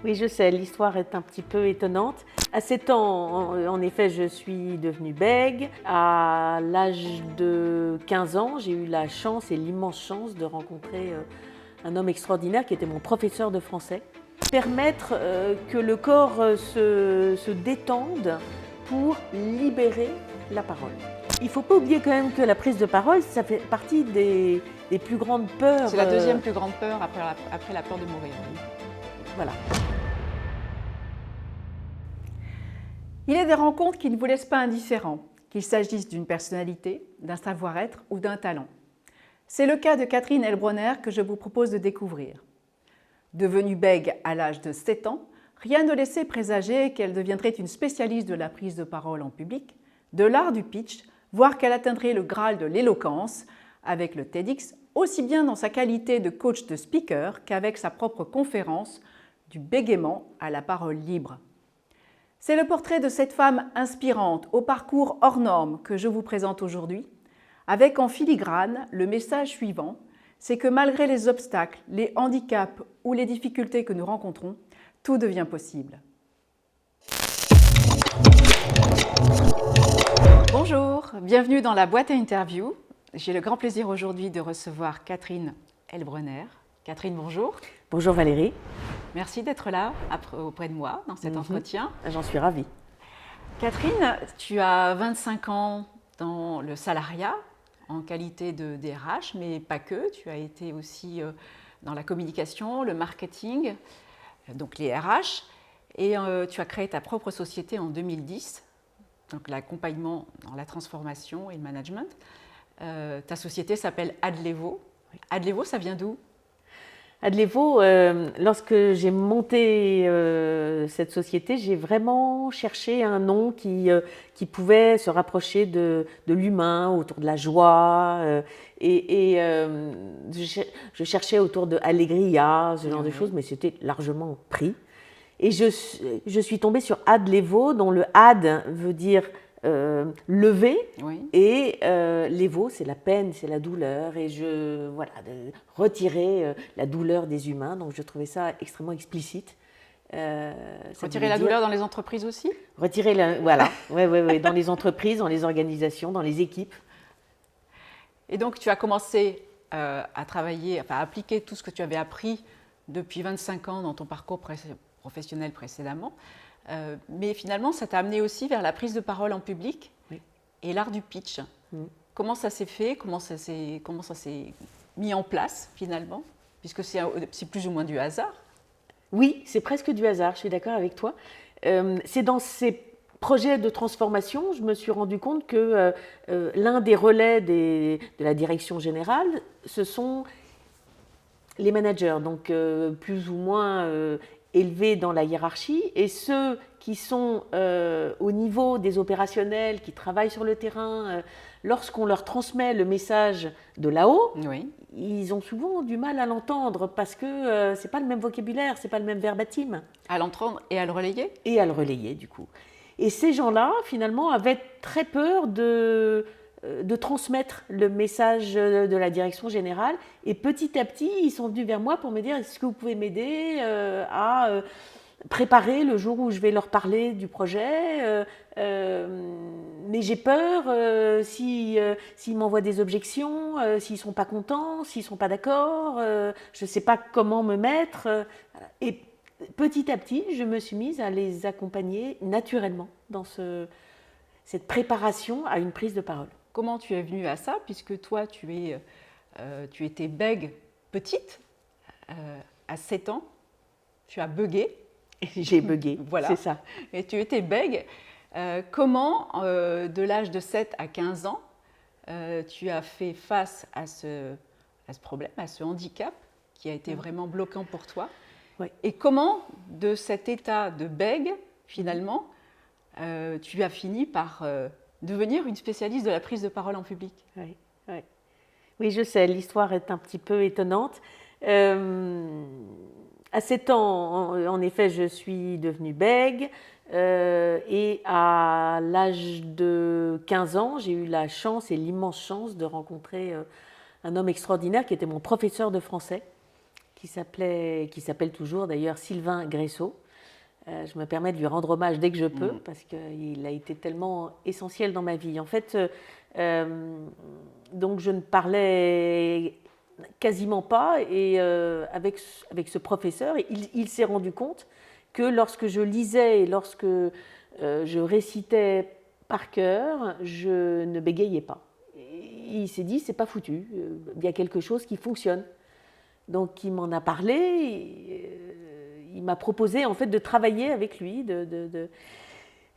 Oui, je sais, l'histoire est un petit peu étonnante. À 7 ans, en effet, je suis devenue bègue. À l'âge de 15 ans, j'ai eu la chance et l'immense chance de rencontrer un homme extraordinaire qui était mon professeur de français. Permettre que le corps se détende pour libérer la parole. Il ne faut pas oublier quand même que la prise de parole, ça fait partie des plus grandes peurs. C'est la deuxième plus grande peur après la peur de mourir. Voilà. Il est des rencontres qui ne vous laissent pas indifférent, qu'il s'agisse d'une personnalité, d'un savoir-être ou d'un talent. C'est le cas de Catherine Heilbronner que je vous propose de découvrir. Devenue bègue à l'âge de 7 ans, rien ne laissait présager qu'elle deviendrait une spécialiste de la prise de parole en public, de l'art du pitch, voire qu'elle atteindrait le Graal de l'éloquence avec le TEDx, aussi bien dans sa qualité de coach de speaker qu'avec sa propre conférence du bégaiement à la parole libre. C'est le portrait de cette femme inspirante au parcours hors norme que je vous présente aujourd'hui, avec en filigrane le message suivant, c'est que malgré les obstacles, les handicaps ou les difficultés que nous rencontrons, tout devient possible. Bonjour, bienvenue dans la boîte à interview. J'ai le grand plaisir aujourd'hui de recevoir Catherine Heilbronner. Catherine, bonjour. Bonjour Valérie. Merci d'être là auprès de moi dans cet entretien. J'en suis ravie. Catherine, tu as 25 ans dans le salariat en qualité de DRH, mais pas que. Tu as été aussi dans la communication, le marketing, donc les RH. Et tu as créé ta propre société en 2010, donc l'accompagnement dans la transformation et le management. Ta société s'appelle Adlevo. Adlevo, ça vient d'où ? Adlevo, lorsque j'ai monté cette société, j'ai vraiment cherché un nom qui pouvait se rapprocher de l'humain, autour de la joie. Je cherchais autour de Allegria, ce genre de choses, mais c'était largement pris. Et je suis tombée sur Adlevo, dont le Ad veut dire lever, oui. Et l'Evo, c'est la peine, c'est la douleur, et de retirer la douleur des humains. Donc je trouvais ça extrêmement explicite. Retirer la douleur dans les entreprises aussi ? Retirer voilà, ouais, dans les entreprises, dans les organisations, dans les équipes. Et donc tu as commencé à travailler, à appliquer tout ce que tu avais appris depuis 25 ans dans ton parcours professionnel précédemment. Mais finalement, ça t'a amené aussi vers la prise de parole en public, oui, et l'art du pitch. Comment ça s'est fait ? Comment ça s'est mis en place finalement ? Puisque c'est plus ou moins du hasard. Oui, c'est presque du hasard, je suis d'accord avec toi. C'est dans ces projets de transformation, je me suis rendu compte que l'un des relais de la direction générale, ce sont les managers, donc plus ou moins élevés dans la hiérarchie, et ceux qui sont au niveau des opérationnels, qui travaillent sur le terrain, lorsqu'on leur transmet le message de là-haut, oui, ils ont souvent du mal à l'entendre parce que c'est pas le même vocabulaire, c'est pas le même verbatim. À l'entendre et à le relayer ? Et à le relayer, du coup. Et ces gens-là, finalement, avaient très peur de transmettre le message de la direction générale. Et petit à petit, ils sont venus vers moi pour me dire « Est-ce que vous pouvez m'aider à préparer le jour où je vais leur parler du projet mais j'ai peur s'ils m'envoient des objections, s'ils ne sont pas contents, s'ils ne sont pas d'accord, je ne sais pas comment me mettre. » Et petit à petit, je me suis mise à les accompagner naturellement dans cette préparation à une prise de parole. Comment tu es venue à ça, puisque toi, tu étais bègue petite, à 7 ans, tu as bugué. J'ai bugué, voilà. C'est ça. Et tu étais bègue. Comment, de l'âge de 7 à 15 ans, tu as fait face à ce problème, à ce handicap qui a été vraiment bloquant pour toi ? Oui. Et comment, de cet état de bègue, finalement, tu as fini par devenir une spécialiste de la prise de parole en public ? Oui, je sais, l'histoire est un petit peu étonnante. À 7 ans, en effet, je suis devenue bègue. Et à l'âge de 15 ans, j'ai eu la chance et l'immense chance de rencontrer un homme extraordinaire qui était mon professeur de français. qui s'appelle toujours d'ailleurs Sylvain Gresso. Je me permets de lui rendre hommage dès que je peux, parce qu'il a été tellement essentiel dans ma vie. En fait, donc je ne parlais quasiment pas, et avec ce professeur, il s'est rendu compte que lorsque je lisais et lorsque je récitais par cœur, je ne bégayais pas. Et il s'est dit, c'est pas foutu, il y a quelque chose qui fonctionne. Donc il m'en a parlé, il m'a proposé en fait de travailler avec lui,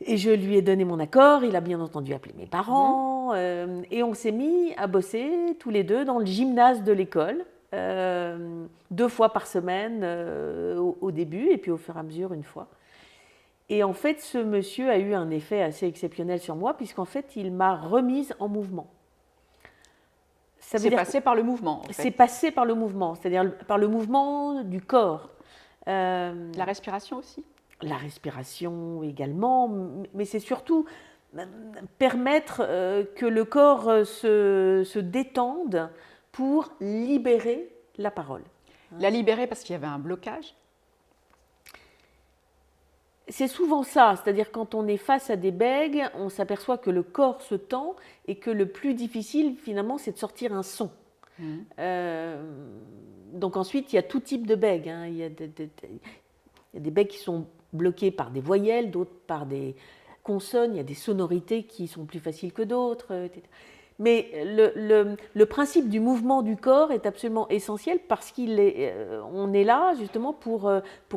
et je lui ai donné mon accord. Il a bien entendu appelé mes parents, et on s'est mis à bosser tous les deux dans le gymnase de l'école, 2 fois par semaine au début, et puis au fur et à mesure une fois. Et en fait, ce monsieur a eu un effet assez exceptionnel sur moi, puisqu'en fait, il m'a remise en mouvement. C'est passé par le mouvement, en fait. C'est passé par le mouvement, c'est-à-dire par le mouvement du corps. La respiration aussi? La respiration également, mais c'est surtout permettre que le corps se détende pour libérer la parole. La libérer parce qu'il y avait un blocage? C'est souvent ça, c'est-à-dire quand on est face à des bègues, on s'aperçoit que le corps se tend et que le plus difficile finalement c'est de sortir un son. Donc ensuite il y a tout type de bègues, hein. Il y a des bègues qui sont bloquées par des voyelles, d'autres par des consonnes, il y a des sonorités qui sont plus faciles que d'autres, etc. Mais le principe du mouvement du corps est absolument essentiel parce on est là justement pour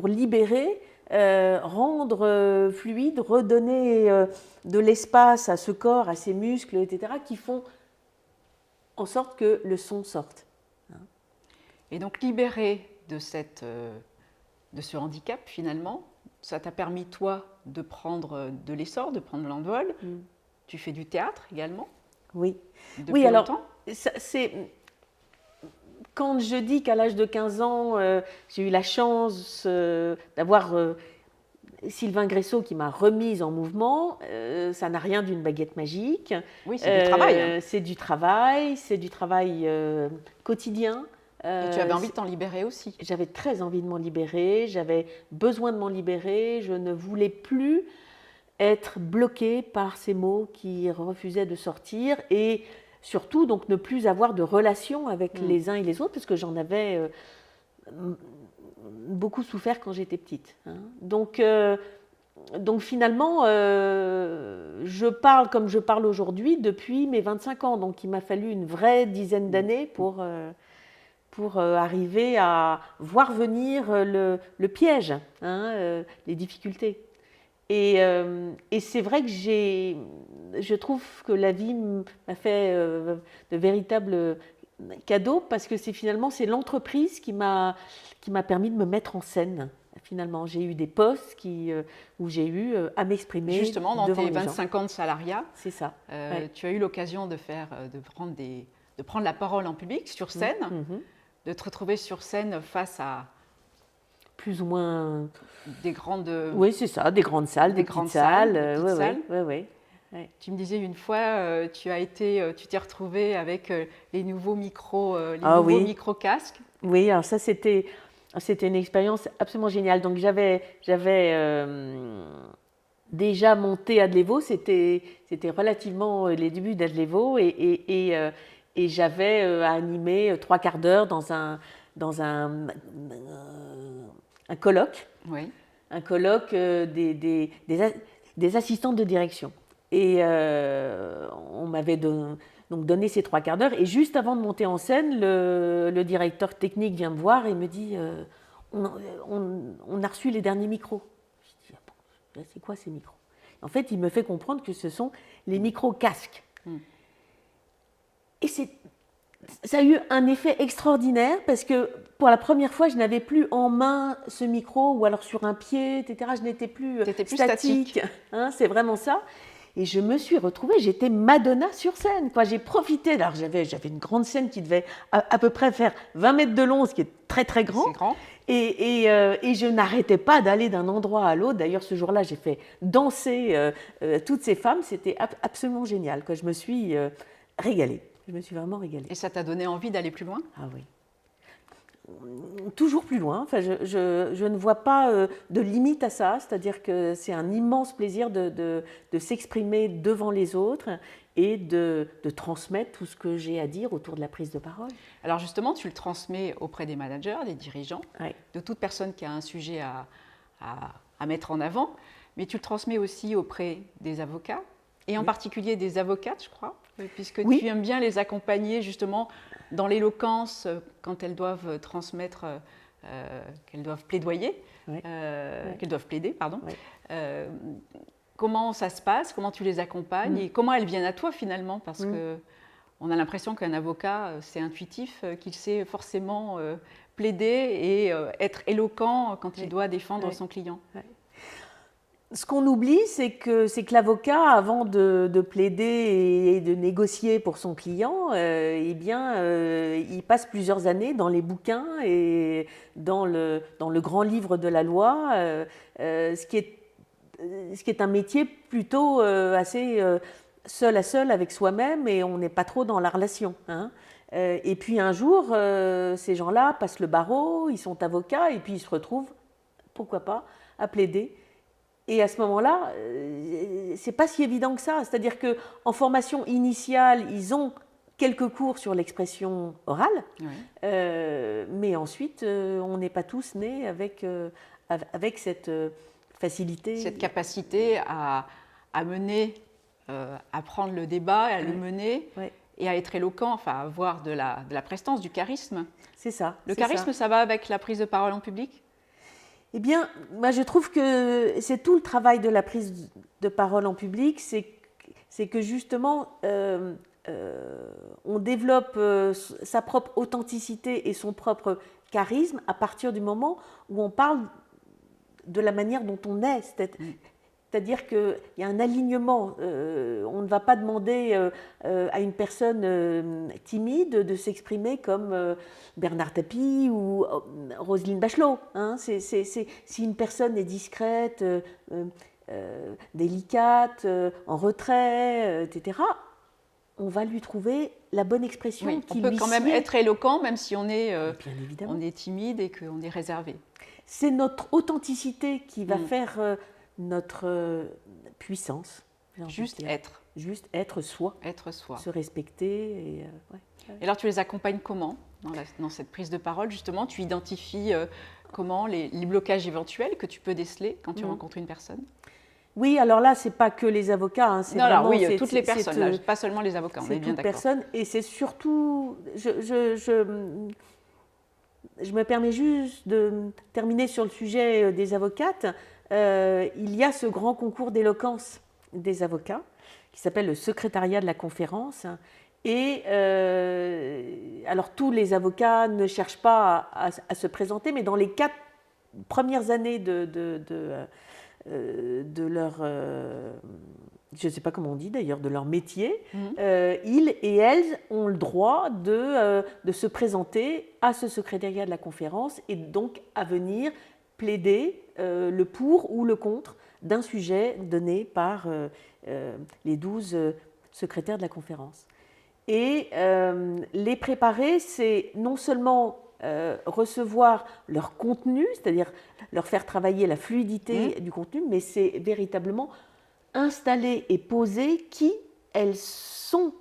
libérer, rendre fluide, redonner de l'espace à ce corps, à ses muscles, etc., qui font en sorte que le son sorte. Et donc libérer de ce handicap, finalement, ça t'a permis, toi, de prendre de l'essor, de prendre l'envol. Tu fais du théâtre également? Oui. Depuis longtemps? Quand je dis qu'à l'âge de 15 ans, j'ai eu la chance d'avoir Sylvain Gresso qui m'a remise en mouvement, ça n'a rien d'une baguette magique. Oui, c'est du travail. Hein. C'est du travail quotidien. Et tu avais envie de t'en libérer aussi? J'avais très envie de m'en libérer, j'avais besoin de m'en libérer, je ne voulais plus être bloquée par ces mots qui refusaient de sortir, et surtout donc ne plus avoir de relation avec les uns et les autres, parce que j'en avais beaucoup souffert quand j'étais petite. Hein. Donc finalement, je parle comme je parle aujourd'hui depuis mes 25 ans, donc il m'a fallu une vraie dizaine d'années pour arriver à voir venir le piège, hein, les difficultés. Et c'est vrai que je trouve que la vie m'a fait de véritables cadeaux, parce que finalement c'est l'entreprise qui m'a permis de me mettre en scène. Finalement, j'ai eu des postes où j'ai eu à m'exprimer. Justement, dans devant tes les gens. 25 ans de salariat, c'est ça. Tu as eu l'occasion de prendre la parole en public, sur scène, de te retrouver sur scène face à plus ou moins des grandes. Oui, c'est ça, des grandes salles, des petites salles. Oui. Tu me disais une fois, tu t'es retrouvée avec les nouveaux micros, micro-casques. Oui, alors ça c'était une expérience absolument géniale. Donc j'avais déjà monté Adlevo, c'était relativement les débuts d'Adlevo, et j'avais animé 3 quarts d'heure dans un colloque, un colloque des assistantes de direction. Et on m'avait donc donné ces 3 quarts d'heure, et juste avant de monter en scène, le directeur technique vient me voir et me dit on a reçu les derniers micros. Je dis bon, c'est quoi ces micros? En fait, il me fait comprendre que ce sont les micros casques. Et ça a eu un effet extraordinaire, parce que pour la première fois, je n'avais plus en main ce micro, ou alors sur un pied, etc. Je n'étais plus statique. Hein, c'est vraiment ça. Et je me suis retrouvée, j'étais Madonna sur scène. J'ai profité, alors j'avais une grande scène qui devait à peu près faire 20 mètres de long, ce qui est très très grand. C'est grand. Et je n'arrêtais pas d'aller d'un endroit à l'autre. D'ailleurs, ce jour-là, j'ai fait danser toutes ces femmes. C'était absolument génial. Je me suis régalée. Je me suis vraiment régalée. Et ça t'a donné envie d'aller plus loin? Ah oui. toujours plus loin. Enfin, je ne vois pas de limite à ça, c'est-à-dire que c'est un immense plaisir de s'exprimer devant les autres et de transmettre tout ce que j'ai à dire autour de la prise de parole. Alors justement, tu le transmets auprès des managers, des dirigeants, Ouais. de toute personne qui a un sujet à mettre en avant, mais tu le transmets aussi auprès des avocats, et en particulier des avocates, je crois, puisque Oui. tu aimes bien les accompagner justement dans l'éloquence quand elles doivent transmettre, qu'elles doivent plaidoyer, Ouais. qu'elles doivent plaider, pardon. Ouais. Comment ça se passe, comment tu les accompagnes et comment elles viennent à toi finalement, parce que on a l'impression qu'un avocat, c'est intuitif, qu'il sait forcément plaider et être éloquent quand il doit défendre son client. Ouais. Ce qu'on oublie, c'est que l'avocat, avant de plaider et de négocier pour son client, eh bien, il passe plusieurs années dans les bouquins et dans le grand livre de la loi, ce qui est un métier plutôt assez seul à seul avec soi-même, et on n'est pas trop dans la relation, hein. Et puis un jour, ces gens-là passent le barreau, ils sont avocats, et puis ils se retrouvent, pourquoi pas, à plaider. Et à ce moment-là, c'est pas si évident que ça. C'est-à-dire qu'en formation initiale, ils ont quelques cours sur l'expression orale, mais ensuite, on n'est pas tous nés avec cette facilité. Cette capacité à mener, à prendre le débat, à le mener, et à être éloquent, enfin à avoir de la prestance, du charisme. C'est ça. Le charisme, ça va avec la prise de parole en public ? Eh bien, moi je trouve que c'est tout le travail de la prise de parole en public, c'est que justement on développe sa propre authenticité et son propre charisme à partir du moment où on parle de la manière dont on est. C'est-à-dire qu'il y a un alignement. On ne va pas demander à une personne timide de s'exprimer comme Bernard Tapie ou Roselyne Bachelot, hein. Si une personne est discrète, délicate, en retrait, etc., on va lui trouver la bonne expression qui lui on peut quand même être éloquent, même si on est timide et qu'on est réservé. C'est notre authenticité qui va faire notre puissance. Juste être. Juste être soi. Être soi. Se respecter. Et alors tu les accompagnes comment dans cette prise de parole, justement? Tu identifies comment les blocages éventuels que tu peux déceler quand tu rencontres une personne? Oui, alors là, ce n'est pas que les avocats. Hein, non, alors oui, toutes les personnes, là, pas seulement les avocats, on est bien d'accord. Personnes, et c'est surtout... Je me permets juste de terminer sur le sujet des avocates. Il y a ce grand concours d'éloquence des avocats qui s'appelle le secrétariat de la conférence. Et alors tous les avocats ne cherchent pas à se présenter, mais dans les 4 premières années de leur, je ne sais pas comment on dit d'ailleurs, de leur métier, ils et elles ont le droit de se présenter à ce secrétariat de la conférence et donc à venir plaider le pour ou le contre d'un sujet donné par les 12 secrétaires de la conférence. Et les préparer, c'est non seulement recevoir leur contenu, c'est-à-dire leur faire travailler la fluidité du contenu, mais c'est véritablement installer et poser qui elles sont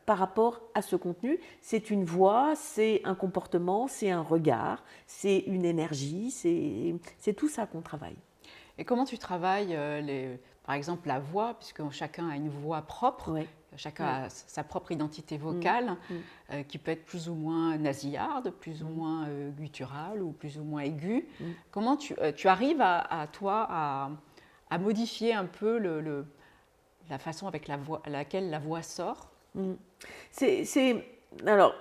par rapport à ce contenu. C'est une voix, c'est un comportement, c'est un regard, c'est une énergie, c'est tout ça qu'on travaille. Et comment tu travailles, par exemple, la voix, puisque chacun a une voix propre, chacun a sa propre identité vocale, qui peut être plus ou moins nasillarde, plus ou moins gutturale ou plus ou moins aiguë. Comment tu arrives à modifier un peu la façon avec laquelle la voix sort? Alors,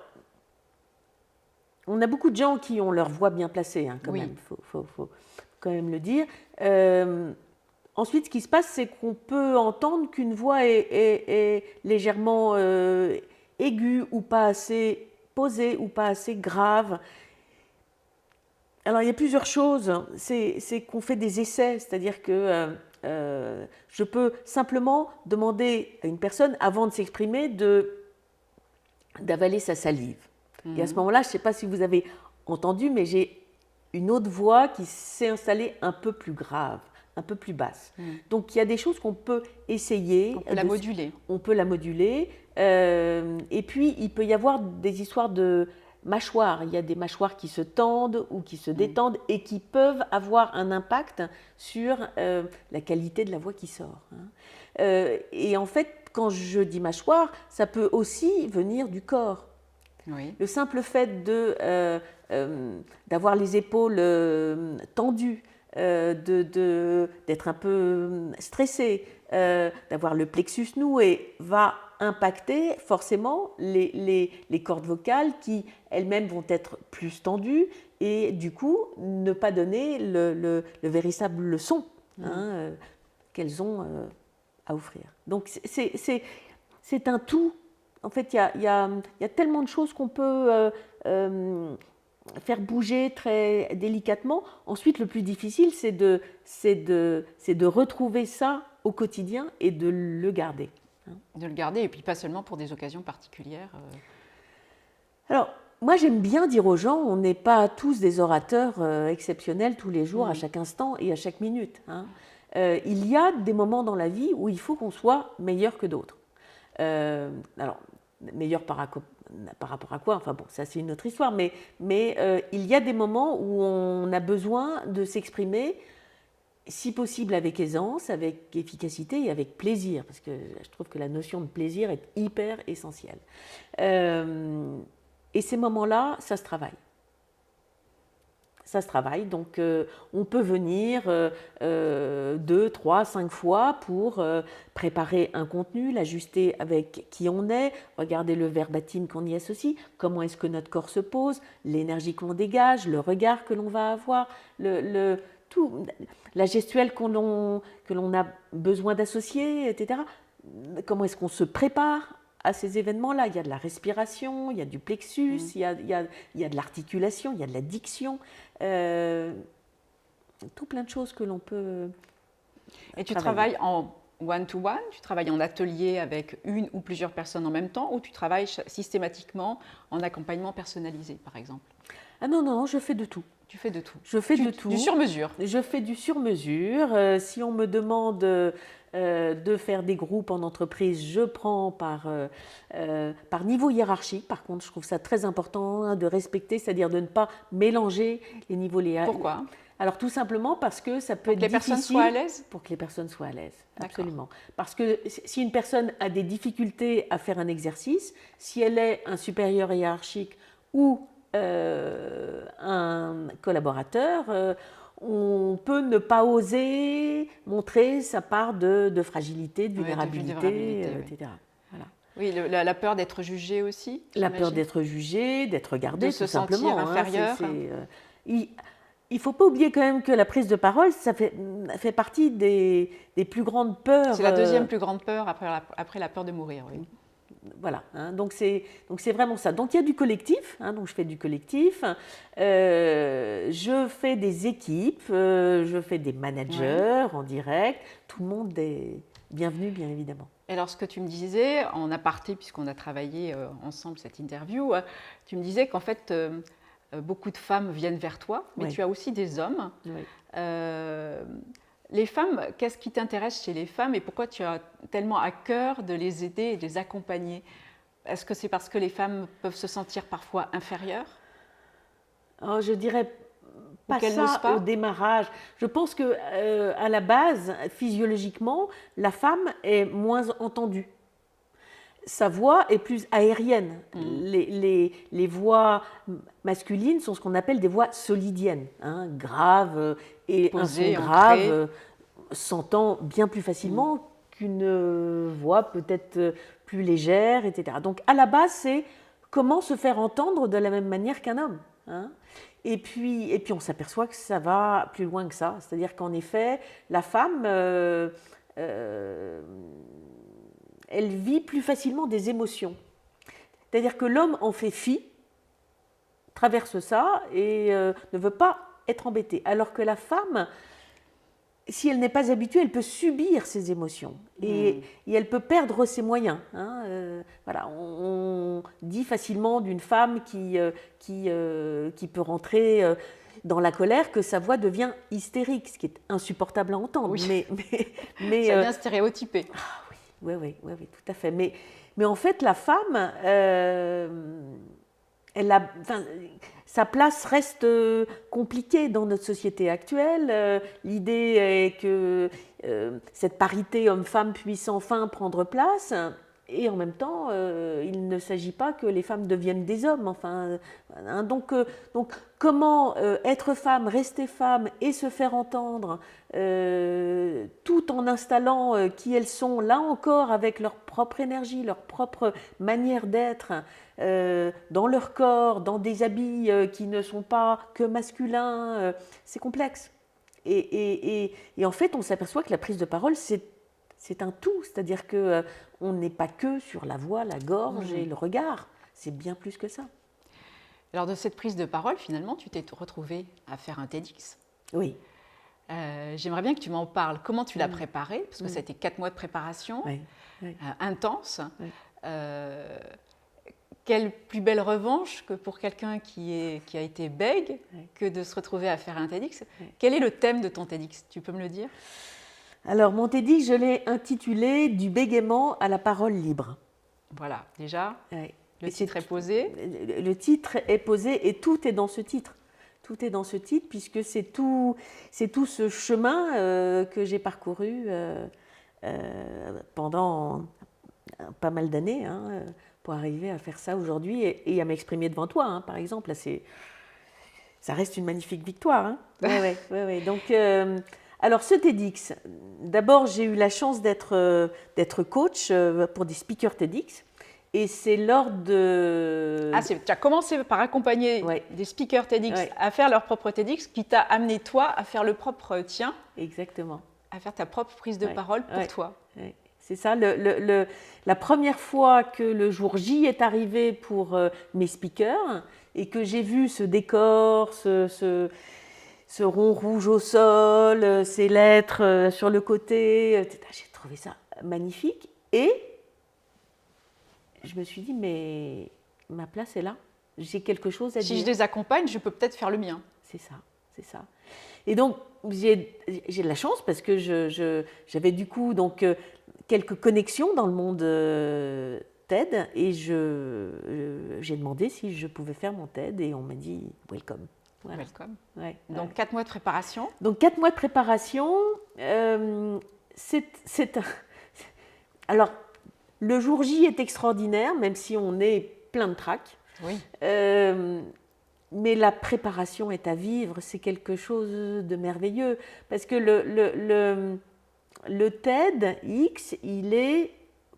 on a beaucoup de gens qui ont leur voix bien placée, hein, quand même, faut quand même le dire. Ensuite, ce qui se passe, c'est qu'on peut entendre qu'une voix est légèrement aiguë ou pas assez posée ou pas assez grave. Alors, il y a plusieurs choses. C'est qu'on fait des essais, c'est-à-dire que je peux simplement demander à une personne, avant de s'exprimer, d'avaler sa salive. Et à ce moment-là, je ne sais pas si vous avez entendu, mais j'ai une autre voix qui s'est installée un peu plus grave, un peu plus basse. Donc il y a des choses qu'on peut essayer. On peut la moduler. On peut la moduler. Et puis il peut y avoir des histoires de mâchoires. Il y a des mâchoires qui se tendent ou qui se détendent et qui peuvent avoir un impact sur la qualité de la voix qui sort. Et en fait, quand je dis mâchoire, ça peut aussi venir du corps. Oui. Le simple fait d'avoir les épaules tendues, d'être un peu stressé, d'avoir le plexus noué, va impacter forcément les cordes vocales qui elles-mêmes vont être plus tendues et du coup ne pas donner le véritable son qu'elles ont à offrir. Donc c'est un tout. En fait, il y a tellement de choses qu'on peut faire bouger très délicatement. Ensuite, le plus difficile, c'est de retrouver ça au quotidien et de le garder. De le garder, et puis pas seulement pour des occasions particulières. Alors, moi, j'aime bien dire aux gens, on n'est pas tous des orateurs exceptionnels tous les jours, à chaque instant et à chaque minute. Il y a des moments dans la vie où il faut qu'on soit meilleur que d'autres. Alors, meilleur par rapport à quoi? Enfin bon, ça c'est une autre histoire, mais il y a des moments où on a besoin de s'exprimer, si possible avec aisance, avec efficacité et avec plaisir, parce que je trouve que la notion de plaisir est hyper essentielle. Et ces moments-là, ça se travaille. Ça se travaille, donc on peut venir 2, 3, 5 fois pour préparer un contenu, l'ajuster avec qui on est, regarder le verbatim qu'on y associe, comment est-ce que notre corps se pose, l'énergie qu'on dégage, le regard que l'on va avoir, tout, la gestuelle que l'on a besoin d'associer, etc. Comment est-ce qu'on se prépare à ces événements-là? Il y a de la respiration, il y a du plexus, il y a de l'articulation, il y a de la diction, tout plein de choses que l'on peut Et tu travailles en one-to-one, tu travailles en atelier avec une ou plusieurs personnes en même temps, ou tu travailles systématiquement en accompagnement personnalisé, par exemple? Ah non, je fais de tout. Tu fais de tout. Je fais de tout. Du sur-mesure. Je fais du sur-mesure. Si on me demande de faire des groupes en entreprise, je prends par niveau hiérarchique. Par contre, je trouve ça très important de respecter, c'est-à-dire de ne pas mélanger les niveaux hiérarchiques. Pourquoi? Alors tout simplement parce que ça peut être difficile. Pour que les personnes soient à l'aise? Pour que les personnes soient à l'aise, absolument. Parce que si une personne a des difficultés à faire un exercice, si elle est un supérieur hiérarchique ou un collaborateur, on peut ne pas oser montrer sa part de fragilité, de vulnérabilité, etc. Voilà. Oui, la peur d'être jugé aussi. La peur d'être jugé, d'être regardé, de tout se simplement. sentir inférieur. Il ne faut pas oublier quand même que la prise de parole, ça fait partie des plus grandes peurs. C'est la deuxième plus grande peur après la peur de mourir, oui. Voilà, donc c'est vraiment ça. Donc il y a du collectif, donc je fais du collectif, je fais des équipes, je fais des managers en direct, tout le monde est bienvenu bien évidemment. Et alors ce que tu me disais en aparté, puisqu'on a travaillé ensemble cette interview, tu me disais qu'en fait beaucoup de femmes viennent vers toi, mais tu as aussi des hommes. Oui. Les femmes, qu'est-ce qui t'intéresse chez les femmes et pourquoi tu as tellement à cœur de les aider et de les accompagner? Est-ce que c'est parce que les femmes peuvent se sentir parfois inférieures? Alors, je dirais pas ça au démarrage. Je pense que à la base, physiologiquement, la femme est moins entendue. Sa voix est plus aérienne. Les voix masculines sont ce qu'on appelle des voix solidiennes, graves, et posées, un son grave s'entend bien plus facilement qu'une voix peut-être plus légère, etc. Donc à la base, c'est comment se faire entendre de la même manière qu'un homme. Et puis on s'aperçoit que ça va plus loin que ça. C'est-à-dire qu'en effet, la femme... elle vit plus facilement des émotions. C'est-à-dire que l'homme en fait fi, traverse ça et ne veut pas être embêté. Alors que la femme, si elle n'est pas habituée, elle peut subir ses émotions et elle peut perdre ses moyens. Hein. Voilà, on dit facilement d'une femme qui peut rentrer dans la colère que sa voix devient hystérique, ce qui est insupportable à entendre. Oui. Mais, ça vient stéréotypé. Oui, tout à fait. Mais en fait, la femme, sa place reste compliquée dans notre société actuelle. L'idée est que cette parité homme-femme puisse enfin prendre place. Et en même temps, il ne s'agit pas que les femmes deviennent des hommes. Enfin, hein, donc, comment être femme, rester femme et se faire entendre tout en installant qui elles sont, là encore, avec leur propre énergie, leur propre manière d'être, dans leur corps, dans des habits qui ne sont pas que masculins, c'est complexe. Et en fait, on s'aperçoit que la prise de parole, c'est un tout, c'est-à-dire qu'on n'est pas que sur la voix, la gorge et le regard, c'est bien plus que ça. Alors de cette prise de parole, finalement, tu t'es retrouvée à faire un TEDx. Oui. J'aimerais bien que tu m'en parles. Comment tu l'as préparé? Parce que ça a été 4 mois de préparation, intense. Oui. Quelle plus belle revanche que pour quelqu'un qui a été bègue que de se retrouver à faire un TEDx. Quel est le thème de ton TEDx? Tu peux me le dire? Alors, mon TEDx, je l'ai intitulé « Du bégaiement à la parole libre ». Voilà, déjà, le titre est posé. Le titre est posé et tout est dans ce titre. Tout est dans ce titre puisque c'est tout ce chemin que j'ai parcouru pendant pas mal d'années pour arriver à faire ça aujourd'hui et à m'exprimer devant toi, hein, par exemple. Là, ça reste une magnifique victoire. Hein. Ouais. Donc, alors, ce TEDx, d'abord, j'ai eu la chance d'être coach pour des speakers TEDx. Et c'est lors de... tu as commencé par accompagner des speakers TEDx à faire leur propre TEDx, qui t'a amené, toi, à faire le propre tien. Exactement. À faire ta propre prise de parole pour toi. C'est ça. La première fois que le jour J est arrivé pour mes speakers et que j'ai vu ce décor, ce rond rouge au sol, ces lettres sur le côté, j'ai trouvé ça magnifique. Et je me suis dit, mais ma place est là. J'ai quelque chose à dire. Si je les accompagne, je peux peut-être faire le mien. C'est ça. Et donc, j'ai de la chance parce que j'avais du coup donc, quelques connexions dans le monde TED et j'ai demandé si je pouvais faire mon TED et on m'a dit « welcome ». Voilà. Welcome. Donc, 4 mois de préparation. Donc, 4 mois de préparation, Alors, le jour J est extraordinaire, même si on est plein de trac. Oui. Mais la préparation est à vivre, c'est quelque chose de merveilleux. Parce que le TEDx, il est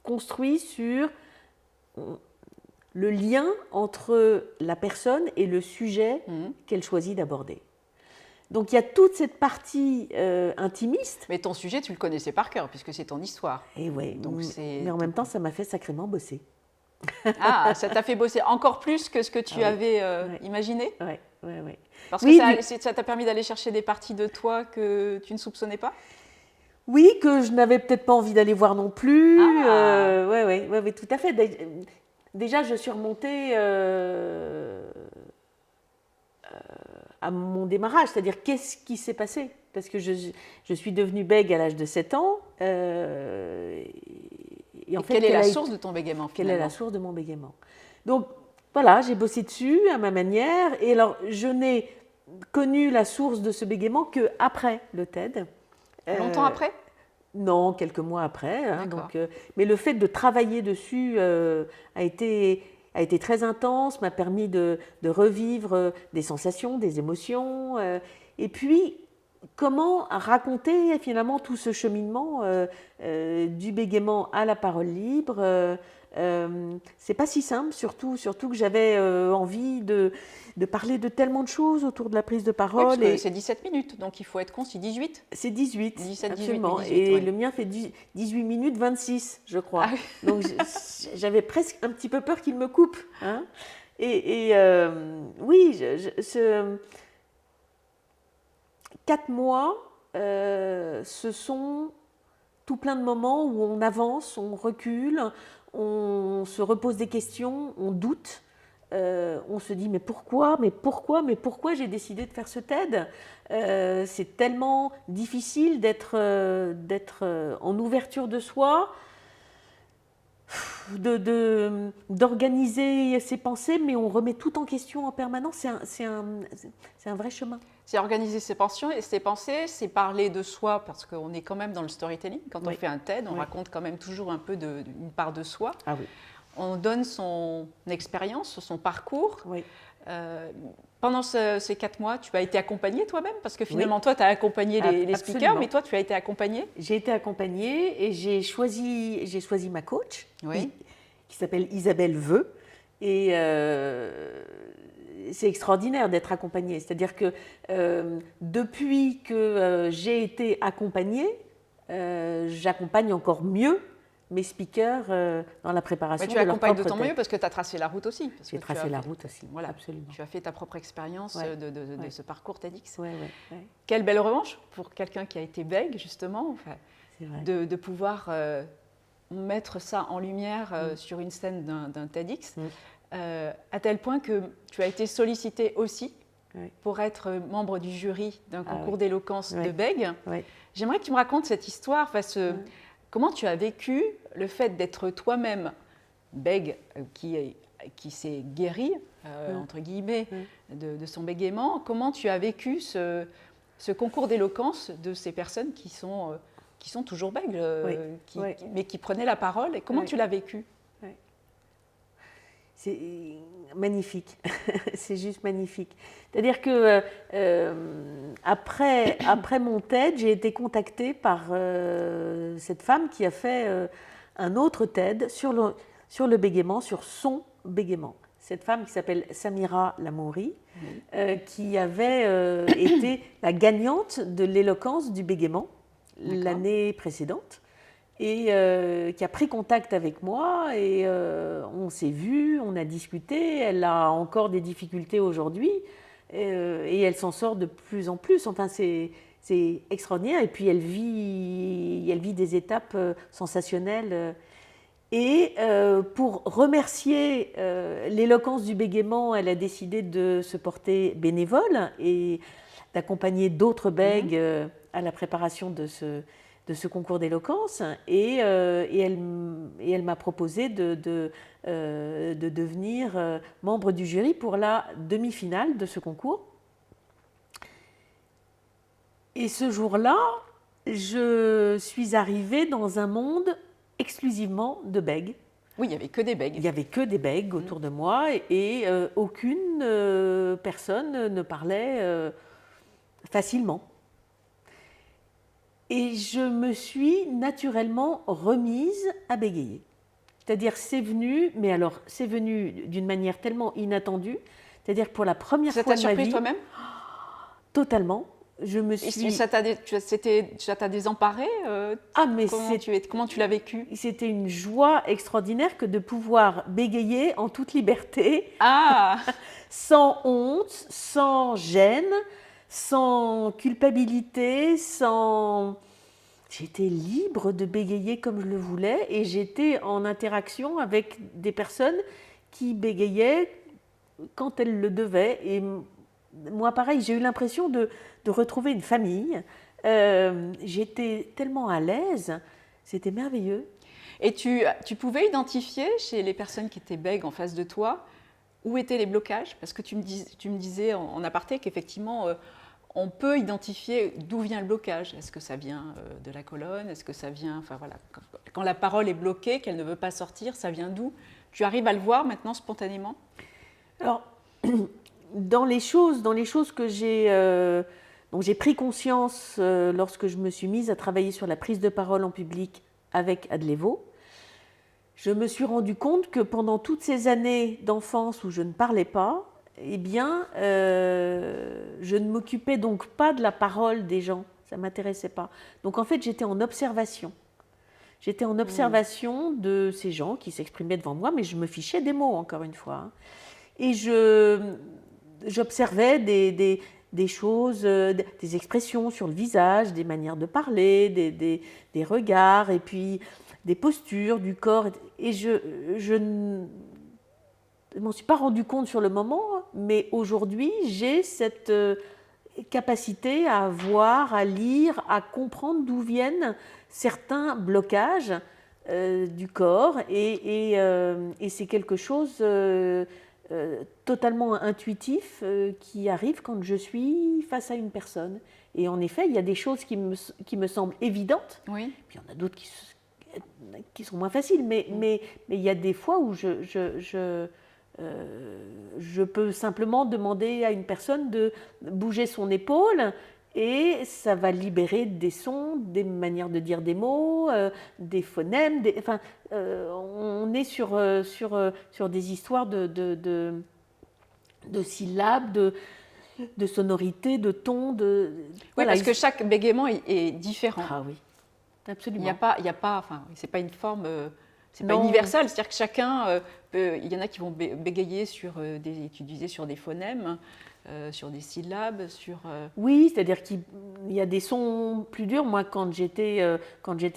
construit sur le lien entre la personne et le sujet qu'elle choisit d'aborder. Donc il y a toute cette partie intimiste. Mais ton sujet, tu le connaissais par cœur, puisque c'est ton histoire. Et ouais, mais en même temps, ça m'a fait sacrément bosser. Ah, ça t'a fait bosser encore plus que ce que tu avais imaginé? Oui. Parce que ça t'a permis d'aller chercher des parties de toi que tu ne soupçonnais pas? Oui, que je n'avais peut-être pas envie d'aller voir non plus. Oui, tout à fait. Déjà, je suis remontée à mon démarrage, c'est-à-dire qu'est-ce qui s'est passé? Parce que je suis devenue bègue à l'âge de 7 ans. Et en fait, quelle est la source de ton bégaiement? Quelle est la source de mon bégaiement? Donc, voilà, j'ai bossé dessus à ma manière. Et alors, je n'ai connu la source de ce bégaiement qu'après le TED. Longtemps après? Non, quelques mois après. Hein, donc, mais le fait de travailler dessus a été très intense, m'a permis de revivre des sensations, des émotions. Et puis, comment raconter finalement tout ce cheminement du bégaiement à la parole libre? C'est pas si simple, surtout que j'avais envie de parler de tellement de choses autour de la prise de parole. Oui, parce que c'est 17 minutes, donc il faut être concis. 18? C'est 18, 17, absolument. 18, et le mien fait 18 minutes 26, je crois. Ah, oui. Donc j'avais presque un petit peu peur qu'il me coupe. Hein. Oui, 4 mois ce sont tout plein de moments où on avance, on recule, on se repose des questions, on doute. On se dit mais pourquoi j'ai décidé de faire ce TED. C'est tellement difficile d'être en ouverture de soi, d'organiser ses pensées, mais on remet tout en question en permanence. C'est un vrai chemin. C'est organiser ses pensées, c'est parler de soi, parce qu'on est quand même dans le storytelling. Quand on fait un TED, on raconte quand même toujours un peu une part de soi. Ah oui. On donne son expérience, son parcours. Oui. Pendant ces 4 mois, tu as été accompagnée toi-même? Parce que finalement, toi, tu as accompagné les speakers, mais toi, tu as été accompagnée? J'ai été accompagnée et j'ai choisi ma coach, oui. qui s'appelle Isabelle Veu. Et c'est extraordinaire d'être accompagnée. C'est-à-dire que depuis que j'ai été accompagnée, j'accompagne encore mieux mes speakers dans la préparation de leur propre TED. Tu accompagnes d'autant mieux parce que tu as tracé la route aussi. J'ai tracé la route aussi, voilà, absolument. Tu as fait ta propre expérience de ce parcours TEDx. Ouais. Quelle belle revanche pour quelqu'un qui a été bègue, justement, de pouvoir mettre ça en lumière sur une scène d'un TEDx, à tel point que tu as été sollicité aussi pour être membre du jury d'un concours d'éloquence de bègue. J'aimerais que tu me racontes cette histoire, comment tu as vécu le fait d'être toi-même bègue, qui s'est guéri, entre guillemets, de son bégaiement. Comment tu as vécu ce concours d'éloquence de ces personnes qui sont toujours bègues, mais qui prenaient la parole. Et comment tu l'as vécu? C'est magnifique, c'est juste magnifique. C'est-à-dire que après mon TED, j'ai été contactée par cette femme qui a fait un autre TED sur le bégaiement, sur son bégaiement. Cette femme qui s'appelle Samira Lamouri, qui avait été la gagnante de l'éloquence du bégaiement l'année précédente. Et qui a pris contact avec moi et on s'est vu, on a discuté. Elle a encore des difficultés aujourd'hui et elle s'en sort de plus en plus. Enfin, c'est extraordinaire. Et puis elle vit des étapes sensationnelles. Et pour remercier l'éloquence du bégaiement, elle a décidé de se porter bénévole et d'accompagner d'autres bègues à la préparation de ce concours d'éloquence et elle m'a proposé de devenir membre du jury pour la demi-finale de ce concours. Et ce jour-là, je suis arrivée dans un monde exclusivement de bègues. Oui, il n'y avait que des bègues. Il n'y avait que des bègues autour de moi et aucune personne ne parlait facilement. Et je me suis naturellement remise à bégayer. C'est-à-dire, c'est venu d'une manière tellement inattendue. C'est-à-dire, pour la première fois de ma vie... Ça t'a surpris toi-même? Totalement. Je me suis... Ça t'a désemparé comment tu l'as vécu? C'était une joie extraordinaire que de pouvoir bégayer en toute liberté, sans honte, sans gêne, sans culpabilité, J'étais libre de bégayer comme je le voulais et j'étais en interaction avec des personnes qui bégayaient quand elles le devaient. Et moi, pareil, j'ai eu l'impression de retrouver une famille. J'étais tellement à l'aise, c'était merveilleux. Et tu pouvais identifier chez les personnes qui étaient bègues en face de toi où étaient les blocages? Parce que tu me disais en aparté qu'effectivement, on peut identifier d'où vient le blocage. Est-ce que ça vient de la colonne? Est-ce que ça vient... Enfin voilà, quand la parole est bloquée, qu'elle ne veut pas sortir, ça vient d'où? Tu arrives à le voir maintenant spontanément? Alors, dans les choses que dont j'ai pris conscience lorsque je me suis mise à travailler sur la prise de parole en public avec Adlevo, je me suis rendu compte que pendant toutes ces années d'enfance où je ne parlais pas, eh bien, je ne m'occupais donc pas de la parole des gens, ça ne m'intéressait pas. Donc en fait, j'étais en observation. J'étais en observation de ces gens qui s'exprimaient devant moi, mais je me fichais des mots, encore une fois. Et j'observais des choses, des expressions sur le visage, des manières de parler, des regards, et puis des postures du corps. Et je ne m'en suis pas rendu compte sur le moment, mais aujourd'hui, j'ai cette capacité à voir, à lire, à comprendre d'où viennent certains blocages du corps. Et c'est quelque chose totalement intuitif qui arrive quand je suis face à une personne. Et en effet, il y a des choses qui me semblent évidentes, Oui. puis il y en a d'autres qui sont moins faciles, mais il y a des fois où je peux simplement demander à une personne de bouger son épaule et ça va libérer des sons, des manières de dire des mots, des phonèmes. On est sur des histoires de syllabes, de sonorités, de tons. Oui, Voilà, parce que chaque bégaiement est différent. Ah oui, absolument. Il y a pas, enfin, c'est pas une forme, c'est pas Non. universel. C'est-à-dire que chacun, il y en a qui vont bégayer sur tu disais sur des phonèmes, sur des syllabes, sur. Oui, c'est-à-dire qu'il y a des sons plus durs. Moi, quand j'étais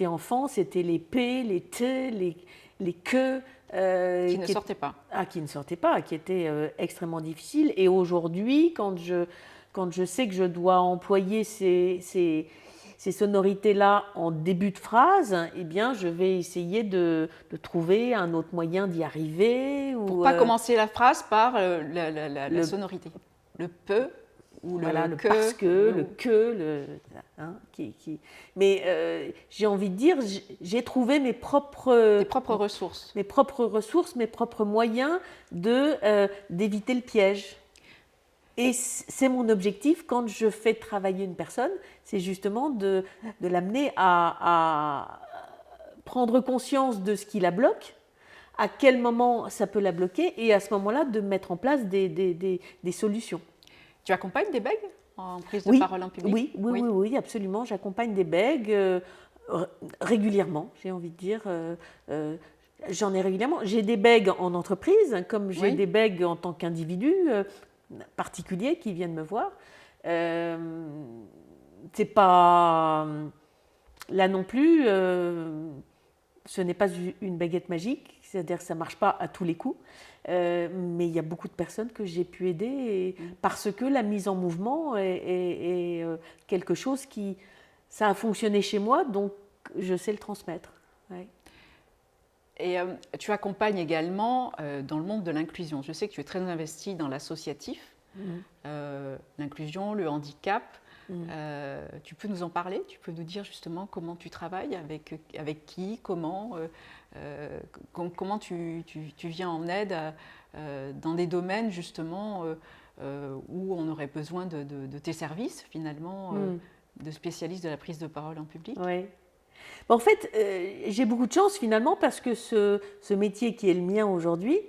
enfant, c'était les P, les T, les que. Qui ne sortaient pas. Qui ne sortaient pas, qui étaient extrêmement difficiles. Et aujourd'hui, quand je sais que je dois employer ces sonorités-là en début de phrase, eh bien, je vais essayer de trouver un autre moyen d'y arriver. Pour ne pas commencer la phrase par la sonorité. Le peu ou voilà, le que, parce que, le que, Mais j'ai envie de dire, j'ai trouvé tes propres ressources. Mes propres ressources, mes propres moyens d'éviter le piège. Et c'est mon objectif quand je fais travailler une personne, c'est justement de l'amener à prendre conscience de ce qui la bloque, à quel moment ça peut la bloquer, et à ce moment-là, de mettre en place des solutions. Tu accompagnes des bègues en prise de parole en public? Oui, absolument. J'accompagne des bègues régulièrement, j'ai envie de dire. J'en ai régulièrement. J'ai des bègues en entreprise, comme j'ai des bègues en tant qu'individu particulier qui viennent me voir. C'est pas... Là non plus, ce n'est pas une baguette magique, c'est-à-dire que ça ne marche pas à tous les coups. Mais il y a beaucoup de personnes que j'ai pu aider parce que la mise en mouvement est quelque chose qui... Ça a fonctionné chez moi, donc je sais le transmettre. Ouais. Et tu accompagnes également dans le monde de l'inclusion. Je sais que tu es très investie dans l'associatif, l'inclusion, le handicap. Tu peux nous en parler? Tu peux nous dire justement comment tu travailles, avec qui, comment tu viens en aide dans des domaines justement où on aurait besoin de tes services finalement, de spécialistes de la prise de parole en public? Oui. En fait, j'ai beaucoup de chance finalement parce que ce métier qui est le mien aujourd'hui,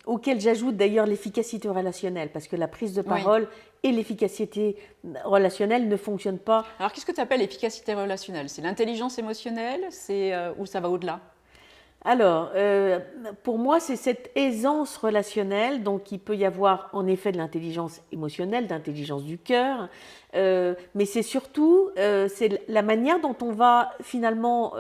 auquel j'ajoute d'ailleurs l'efficacité relationnelle, parce que la prise de parole et l'efficacité relationnelle ne fonctionnent pas. Alors qu'est-ce que tu appelles l'efficacité relationnelle? C'est l'intelligence émotionnelle, ou ça va au-delà? Alors, pour moi, c'est cette aisance relationnelle, donc il peut y avoir en effet de l'intelligence émotionnelle, d'intelligence du cœur, mais c'est surtout c'est la manière dont on va finalement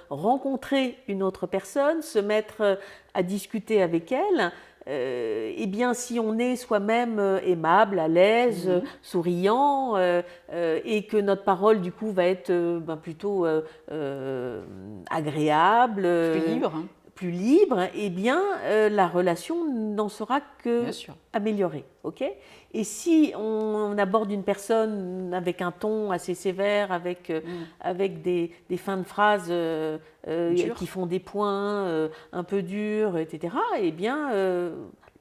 rencontrer une autre personne, se mettre à discuter avec elle. Eh bien, si on est soi-même aimable, à l'aise, souriant, et que notre parole, du coup, va être plutôt agréable, plus libre, eh bien, la relation n'en sera que améliorée. Okay ? Et si on aborde une personne avec un ton assez sévère, avec des fins de phrases qui font des points un peu durs, etc., eh bien, la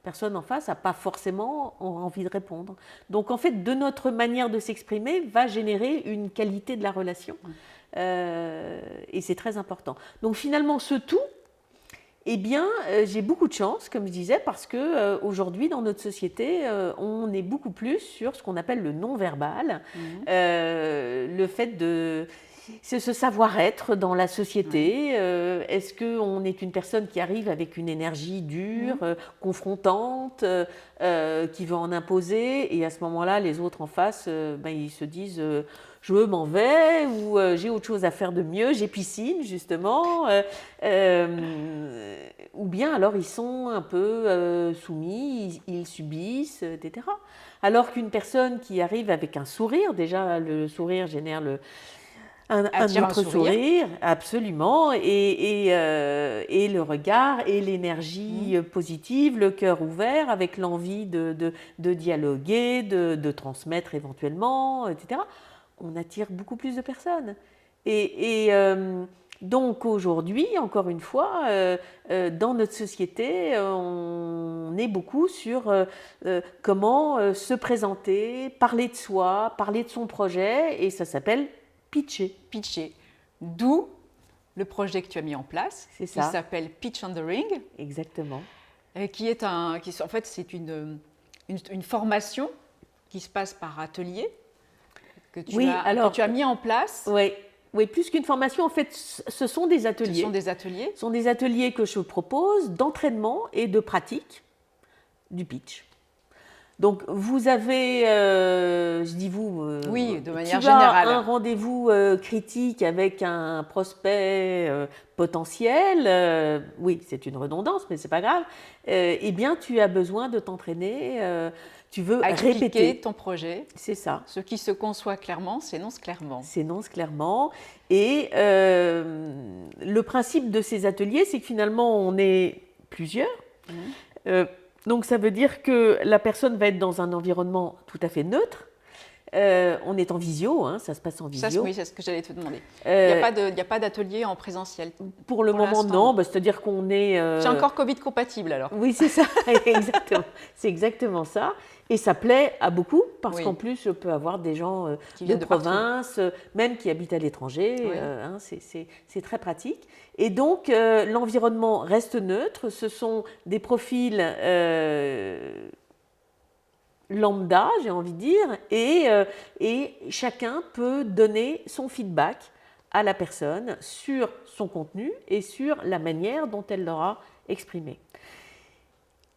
personne en face n'a pas forcément envie de répondre. Donc, en fait, de notre manière de s'exprimer va générer une qualité de la relation. Et c'est très important. Donc, finalement, ce tout, eh bien, j'ai beaucoup de chance, comme je disais, parce qu'aujourd'hui, dans notre société, on est beaucoup plus sur ce qu'on appelle le non-verbal, le fait c'est ce savoir-être dans la société. Est-ce qu'on est une personne qui arrive avec une énergie dure, confrontante, qui veut en imposer, et à ce moment-là, les autres en face, ils se disent je m'en vais, ou j'ai autre chose à faire de mieux, j'ai piscine justement, ou bien alors ils sont un peu soumis, ils subissent, etc. Alors qu'une personne qui arrive avec un sourire, déjà le sourire génère un autre sourire, absolument, et le regard et l'énergie positive, le cœur ouvert, avec l'envie de dialoguer, de transmettre éventuellement, etc. On attire beaucoup plus de personnes. Donc aujourd'hui, encore une fois, dans notre société, on est beaucoup sur comment se présenter, parler de soi, parler de son projet, et ça s'appelle pitcher. Pitcher. D'où le projet que tu as mis en place, qui s'appelle Pitch on the Ring. Exactement. En fait, c'est une formation qui se passe par atelier que tu as mis en place. Oui, plus qu'une formation, en fait, ce sont des ateliers. Ce sont des ateliers. Ce sont des ateliers que je propose d'entraînement et de pratique du pitch. Donc, vous avez, je dis vous, oui, de manière générale, un rendez-vous critique avec un prospect potentiel, oui, c'est une redondance, mais c'est pas grave, eh bien, tu as besoin de t'entraîner, tu veux répéter ton projet. C'est ça. Ce qui se conçoit clairement s'énonce clairement. S'énonce clairement. Et le principe de ces ateliers, c'est que finalement, on est plusieurs. Donc, ça veut dire que la personne va être dans un environnement tout à fait neutre. On est en visio, ça se passe en visio. Oui, c'est ce que j'allais te demander. Il n'y a pas d'atelier en présentiel. Pour le moment, non. C'est-à-dire qu'on est... C'est encore Covid compatible, alors. Oui, c'est ça. Exactement. C'est exactement ça. Et ça plaît à beaucoup, parce qu'en plus, je peux avoir des gens de province, même qui habitent à l'étranger. C'est très pratique. Et donc, l'environnement reste neutre. Ce sont des profils lambda, j'ai envie de dire, et chacun peut donner son feedback à la personne sur son contenu et sur la manière dont elle l'aura exprimé.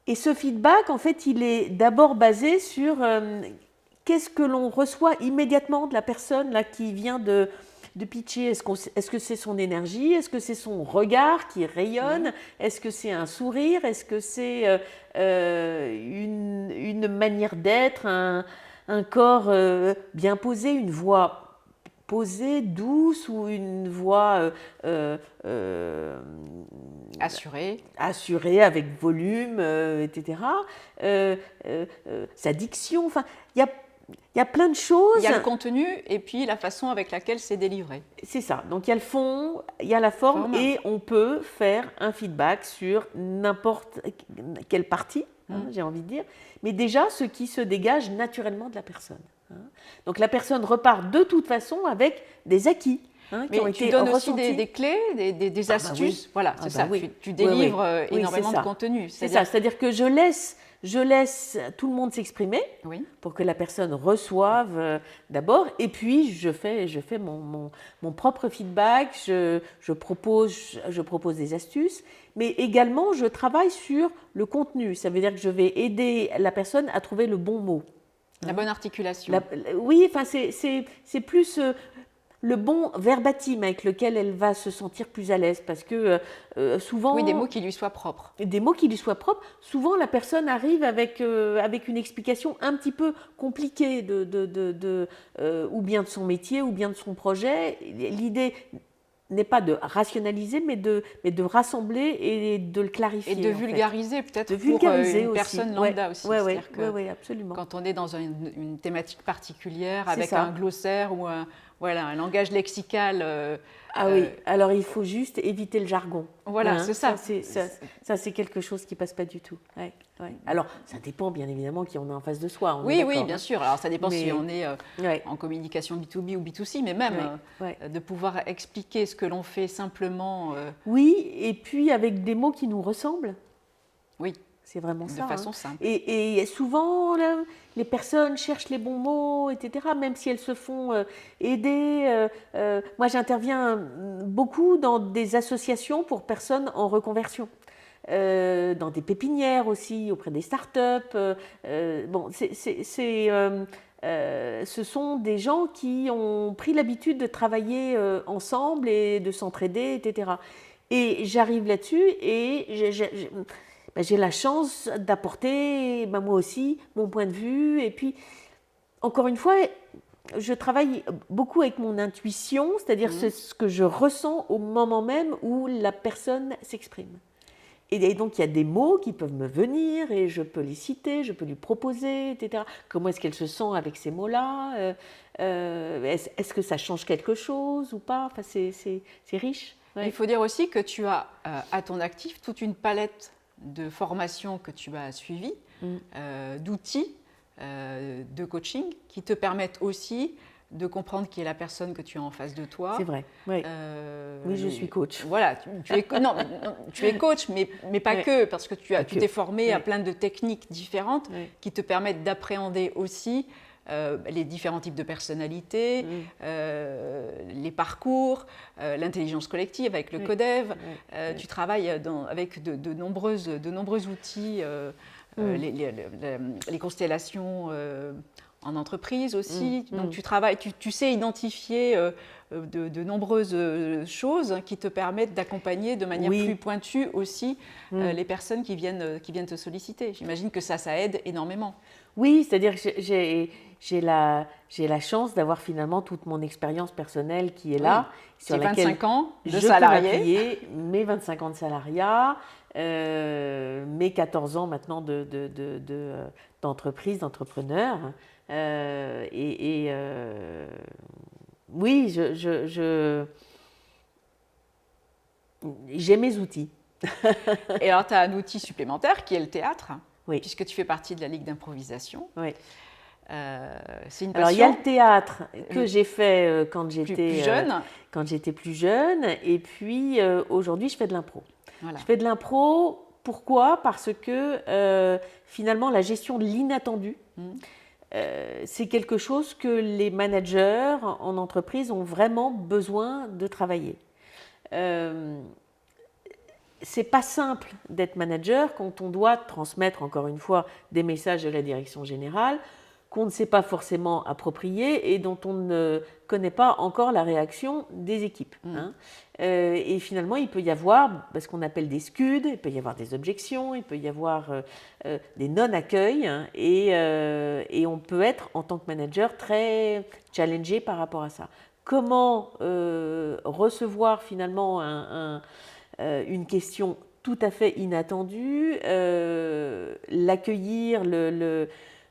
Et ce feedback, en fait, il est d'abord basé sur qu'est-ce que l'on reçoit immédiatement de la personne là, qui vient de pitcher. Est-ce que c'est son énergie? Est-ce que c'est son regard qui rayonne? Est-ce que c'est un sourire? Est-ce que c'est une manière d'être, un corps bien posé, une voix posée, douce, ou une voix assurée avec volume, etc. Sa diction, enfin, il y a plein de choses. Il y a le contenu et puis la façon avec laquelle c'est délivré. C'est ça. Donc il y a le fond, il y a la forme. Et on peut faire un feedback sur n'importe quelle partie, j'ai envie de dire, mais déjà ce qui se dégage naturellement de la personne. Donc la personne repart de toute façon avec des acquis. Mais tu donnes aussi des clés, des astuces. Voilà, c'est ça. Oui. Tu délivres énormément de contenu. C'est ça. C'est-à-dire que je laisse tout le monde s'exprimer pour que la personne reçoive d'abord, et puis je fais mon propre feedback, je propose des astuces, mais également je travaille sur le contenu. Ça veut dire que je vais aider la personne à trouver le bon mot. La bonne articulation. Oui, enfin c'est plus le bon verbatim avec lequel elle va se sentir plus à l'aise, parce que souvent... Oui, des mots qui lui soient propres. Des mots qui lui soient propres. Souvent, la personne arrive avec une explication un petit peu compliquée ou bien de son métier, ou bien de son projet. L'idée n'est pas de rationaliser, mais de rassembler et de le clarifier. Et de vulgariser peut-être pour une personne lambda aussi. Oui, absolument. Quand on est dans une thématique particulière, avec un glossaire ou un langage lexical. Alors il faut juste éviter le jargon. Voilà, c'est ça. Ça, c'est quelque chose qui ne passe pas du tout. Alors, ça dépend bien évidemment qui on a en face de soi. Oui, bien sûr. Alors, ça dépend si on est en communication B2B ou B2C, mais même de pouvoir expliquer ce que l'on fait simplement. Oui, et puis avec des mots qui nous ressemblent. Oui. C'est vraiment ça. De façon simple. Et souvent, là, les personnes cherchent les bons mots, etc., même si elles se font aider. Moi, j'interviens beaucoup dans des associations pour personnes en reconversion. Dans des pépinières aussi, auprès des startups. Bon, ce sont des gens qui ont pris l'habitude de travailler ensemble et de s'entraider, etc. Et j'arrive là-dessus et j'ai la chance d'apporter, moi aussi, mon point de vue. Et puis, encore une fois, je travaille beaucoup avec mon intuition, c'est-à-dire ce que je ressens au moment même où la personne s'exprime. Et donc, il y a des mots qui peuvent me venir et je peux les citer, je peux lui proposer, etc. Comment est-ce qu'elle se sent avec ces mots-là est-ce que ça change quelque chose ou pas? Enfin, c'est riche. Ouais. Il faut dire aussi que tu as à ton actif toute une palette de formations que tu as suivies, d'outils, de coaching qui te permettent aussi de comprendre qui est la personne que tu as en face de toi. C'est vrai, oui. Oui, je suis coach. Voilà, tu es coach, mais pas que, parce que tu t'es formé à plein de techniques différentes qui te permettent d'appréhender aussi les différents types de personnalités, les parcours, l'intelligence collective avec le CODEV. Tu travailles avec de nombreux outils, les constellations en entreprise aussi. Donc tu travailles, tu sais identifier de nombreuses choses qui te permettent d'accompagner de manière plus pointue aussi les personnes qui viennent te solliciter. J'imagine que ça aide énormément. Oui, c'est-à-dire que j'ai la chance d'avoir finalement toute mon expérience personnelle qui est là. Sur 25 ans de salarié. Mes 25 ans de salariat, mes 14 ans maintenant d'entreprise, d'entrepreneur. Oui, j'ai mes outils. Et alors, tu as un outil supplémentaire qui est le théâtre, puisque tu fais partie de la Ligue d'improvisation. Oui. C'est une passion. Alors, il y a le théâtre que j'ai fait quand j'étais plus jeune, et puis aujourd'hui, je fais de l'impro. Voilà. Je fais de l'impro, pourquoi? Parce que finalement, la gestion de l'inattendu, c'est quelque chose que les managers en entreprise ont vraiment besoin de travailler. C'est pas simple d'être manager quand on doit transmettre, encore une fois, des messages de la direction générale qu'on ne sait pas forcément approprier et dont on ne connaît pas encore la réaction des équipes. Et finalement, il peut y avoir ce qu'on appelle des scuds, il peut y avoir des objections, il peut y avoir des non-accueils, et on peut être, en tant que manager, très challengé par rapport à ça. Comment recevoir finalement une question tout à fait inattendue, l'accueillir,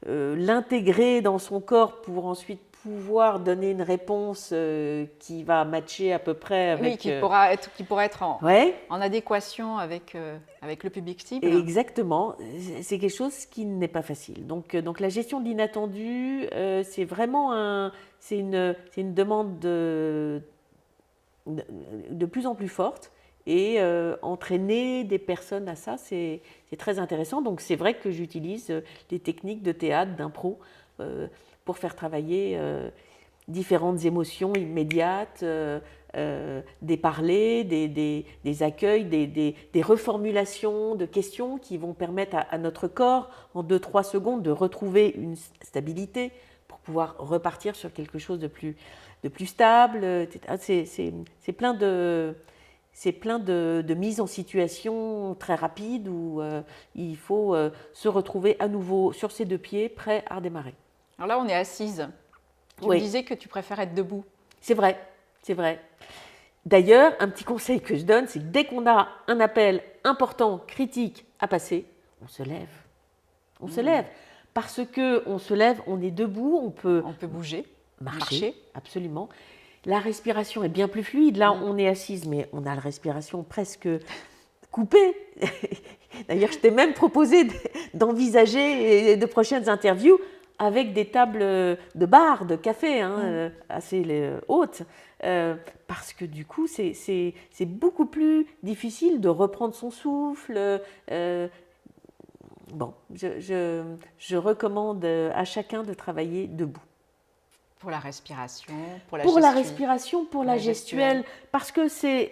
l'intégrer dans son corps pour ensuite pouvoir donner une réponse qui va matcher à peu près avec... Oui, qui pourra être en adéquation avec le public cible. Exactement, c'est quelque chose qui n'est pas facile. Donc la gestion de l'inattendu, c'est vraiment une demande de plus en plus forte. Et entraîner des personnes à ça, c'est très intéressant. Donc c'est vrai que j'utilise des techniques de théâtre, d'impro, pour faire travailler différentes émotions immédiates, des parlers, des accueils, des reformulations de questions qui vont permettre à notre corps, en 2-3 secondes, de retrouver une stabilité pour pouvoir repartir sur quelque chose de plus stable, etc. C'est plein de mises en situation très rapides où il faut se retrouver à nouveau sur ses 2 pieds, prêt à redémarrer. Alors là, on est assise. Tu me disais que tu préfères être debout. C'est vrai, c'est vrai. D'ailleurs, un petit conseil que je donne, c'est que dès qu'on a un appel important, critique à passer, on se lève. On se lève. Parce qu'on se lève, on est debout, on peut bouger, marcher. Absolument. La respiration est bien plus fluide. Là, on est assise, mais on a la respiration presque coupée. D'ailleurs, je t'ai même proposé d'envisager de prochaines interviews avec des tables de bar, de café, assez hautes. Parce que du coup, c'est beaucoup plus difficile de reprendre son souffle. Bon, je recommande à chacun de travailler debout. Pour la respiration, pour la Pour la gestuelle. respiration, pour la gestuelle, parce que c'est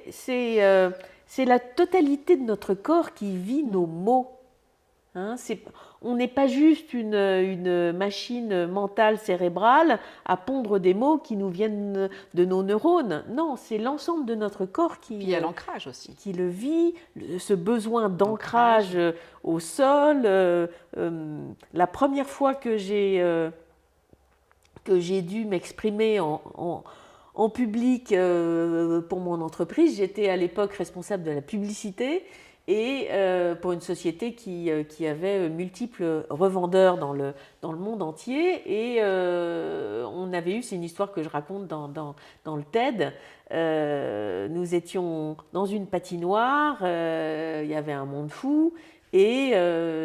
la totalité de notre corps qui vit nos mots. Hein, on n'est pas juste une machine mentale cérébrale à pondre des mots qui nous viennent de nos neurones. Non, c'est l'ensemble de notre corps Puis il y a l'ancrage aussi. Qui le vit, ce besoin d'ancrage au sol. La première fois que j'ai dû m'exprimer en public pour mon entreprise, j'étais à l'époque responsable de la publicité et pour une société qui avait multiples revendeurs dans le monde entier. Et on avait eu, c'est une histoire que je raconte dans le TED, nous étions dans une patinoire, il y avait un monde fou, et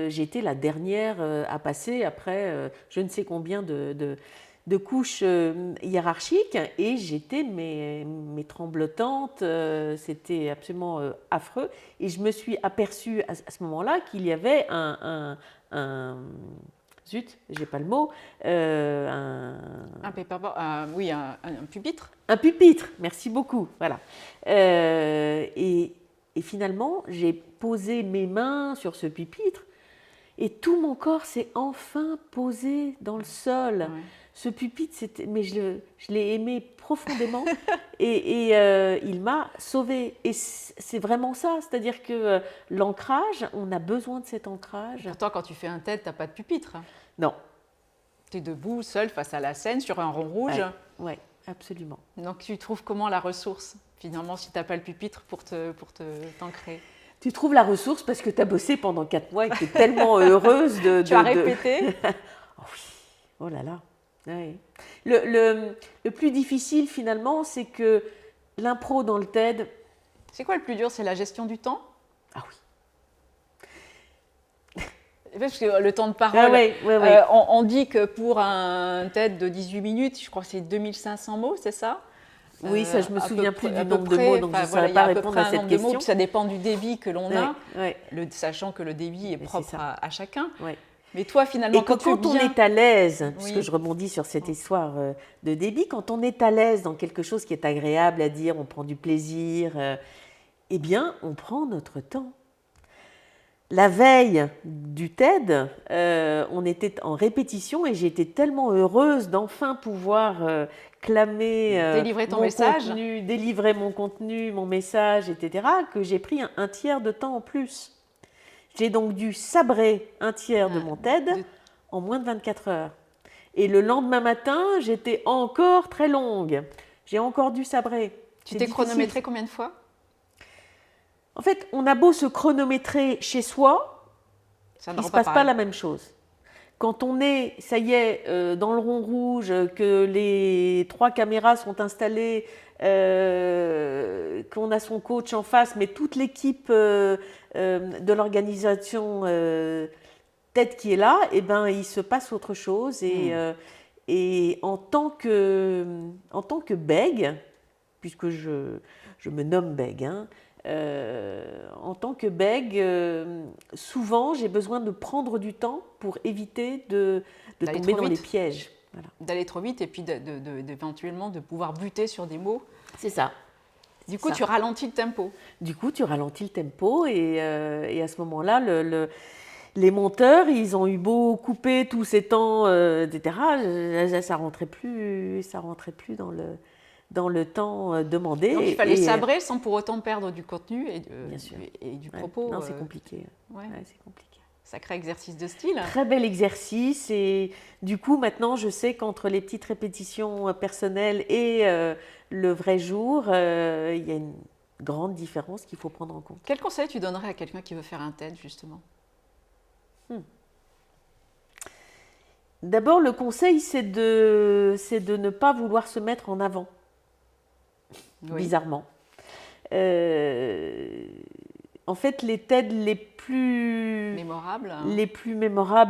j'étais la dernière à passer après je ne sais combien de couches hiérarchiques, et j'étais mais tremblotante, c'était absolument affreux, et je me suis aperçue à ce moment-là qu'il y avait zut, j'ai pas le mot, un paperboard, oui, un pupitre. Un pupitre, merci beaucoup, voilà. Et finalement, j'ai posé mes mains sur ce pupitre, et tout mon corps s'est enfin posé dans le sol. Ouais. Ce pupitre, mais je l'ai aimé profondément et il m'a sauvée. Et c'est vraiment ça, c'est-à-dire que l'ancrage, on a besoin de cet ancrage. Pourtant, quand tu fais un TED, tu n'as pas de pupitre. Non. Tu es debout, seul, face à la scène, sur un rond rouge. Oui, ouais, absolument. Donc, tu trouves comment la ressource, finalement, si tu n'as pas le pupitre pour t'ancrer? Tu trouves la ressource parce que tu as bossé pendant 4 mois et que tu es tellement heureuse de... Tu as répété. Oh oui, oh là là. Oui. Le plus difficile finalement, c'est que l'impro dans le TED... C'est quoi le plus dur? C'est la gestion du temps? Ah oui. Parce que le temps de parole, ouais. On dit que pour un TED de 18 minutes, je crois que c'est 2500 mots, c'est ça? Oui, ça je me souviens plus du nombre de mots, donc je ne saurais pas répondre à cette question. Mots, ça dépend du débit que l'on a, ouais. Sachant que le débit est propre à chacun. Ouais. Mais toi, finalement, quand on est à l'aise, puisque je rebondis sur cette histoire de débit, quand on est à l'aise dans quelque chose qui est agréable à dire, on prend du plaisir, eh bien, on prend notre temps. La veille du TED, on était en répétition et j'étais tellement heureuse d'enfin pouvoir clamer délivrer ton message, délivrer mon contenu, mon message, etc., que j'ai pris un tiers de temps en plus. J'ai donc dû sabrer un tiers de mon TED en moins de 24 heures. Et le lendemain matin, j'étais encore très longue. J'ai encore dû sabrer. Tu t'es chronométré combien de fois? En fait, on a beau se chronométrer chez soi, il ne se passe pas la même chose. Quand on est, ça y est, dans le rond rouge, que les 3 caméras sont installées, qu'on a son coach en face, mais toute l'équipe de l'organisation TED qui est là, eh ben, il se passe autre chose. Et en tant que bègue, puisque je me nomme bègue, hein, en tant que bègue, souvent j'ai besoin de prendre du temps pour éviter de tomber dans les pièges. Voilà. D'aller trop vite et puis éventuellement de pouvoir buter sur des mots. C'est ça. Du coup, tu ralentis le tempo. Du coup, tu ralentis le tempo et à ce moment-là, les monteurs, ils ont eu beau couper tous ces temps, etc. Ça rentrait plus dans le temps demandé. Donc, il fallait sabrer sans pour autant perdre du contenu et du propos. Non, c'est compliqué. Ouais. C'est compliqué. Sacré exercice de style. Très bel exercice. Et du coup, maintenant, je sais qu'entre les petites répétitions personnelles et le vrai jour, il y a une grande différence qu'il faut prendre en compte. Quel conseil tu donnerais à quelqu'un qui veut faire un TED, justement? D'abord, le conseil, c'est de ne pas vouloir se mettre en avant. Oui. Bizarrement. En fait, les TED les plus mémorables,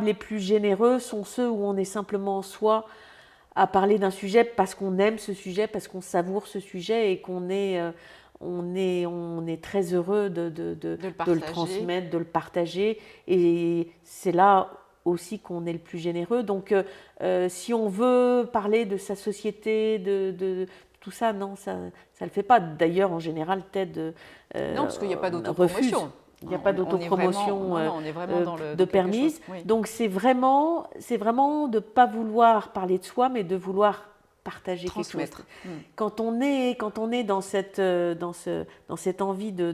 les plus généreux sont ceux où on est simplement soi à parler d'un sujet parce qu'on aime ce sujet, parce qu'on savoure ce sujet et qu'on est on est très heureux de le transmettre, de le partager. Et c'est là aussi qu'on est le plus généreux. Donc, si on veut parler de sa société, de tout ça, non, ça ne le fait pas. D'ailleurs, en général, TED non, parce qu'il n'y a pas refuse. d'autopromotion. Il n'y a pas d'autopromotion on est vraiment de permise. Oui. Donc, c'est vraiment de ne pas vouloir parler de soi, mais de vouloir partager transmettre. Quelque chose. Quand on est dans cette envie de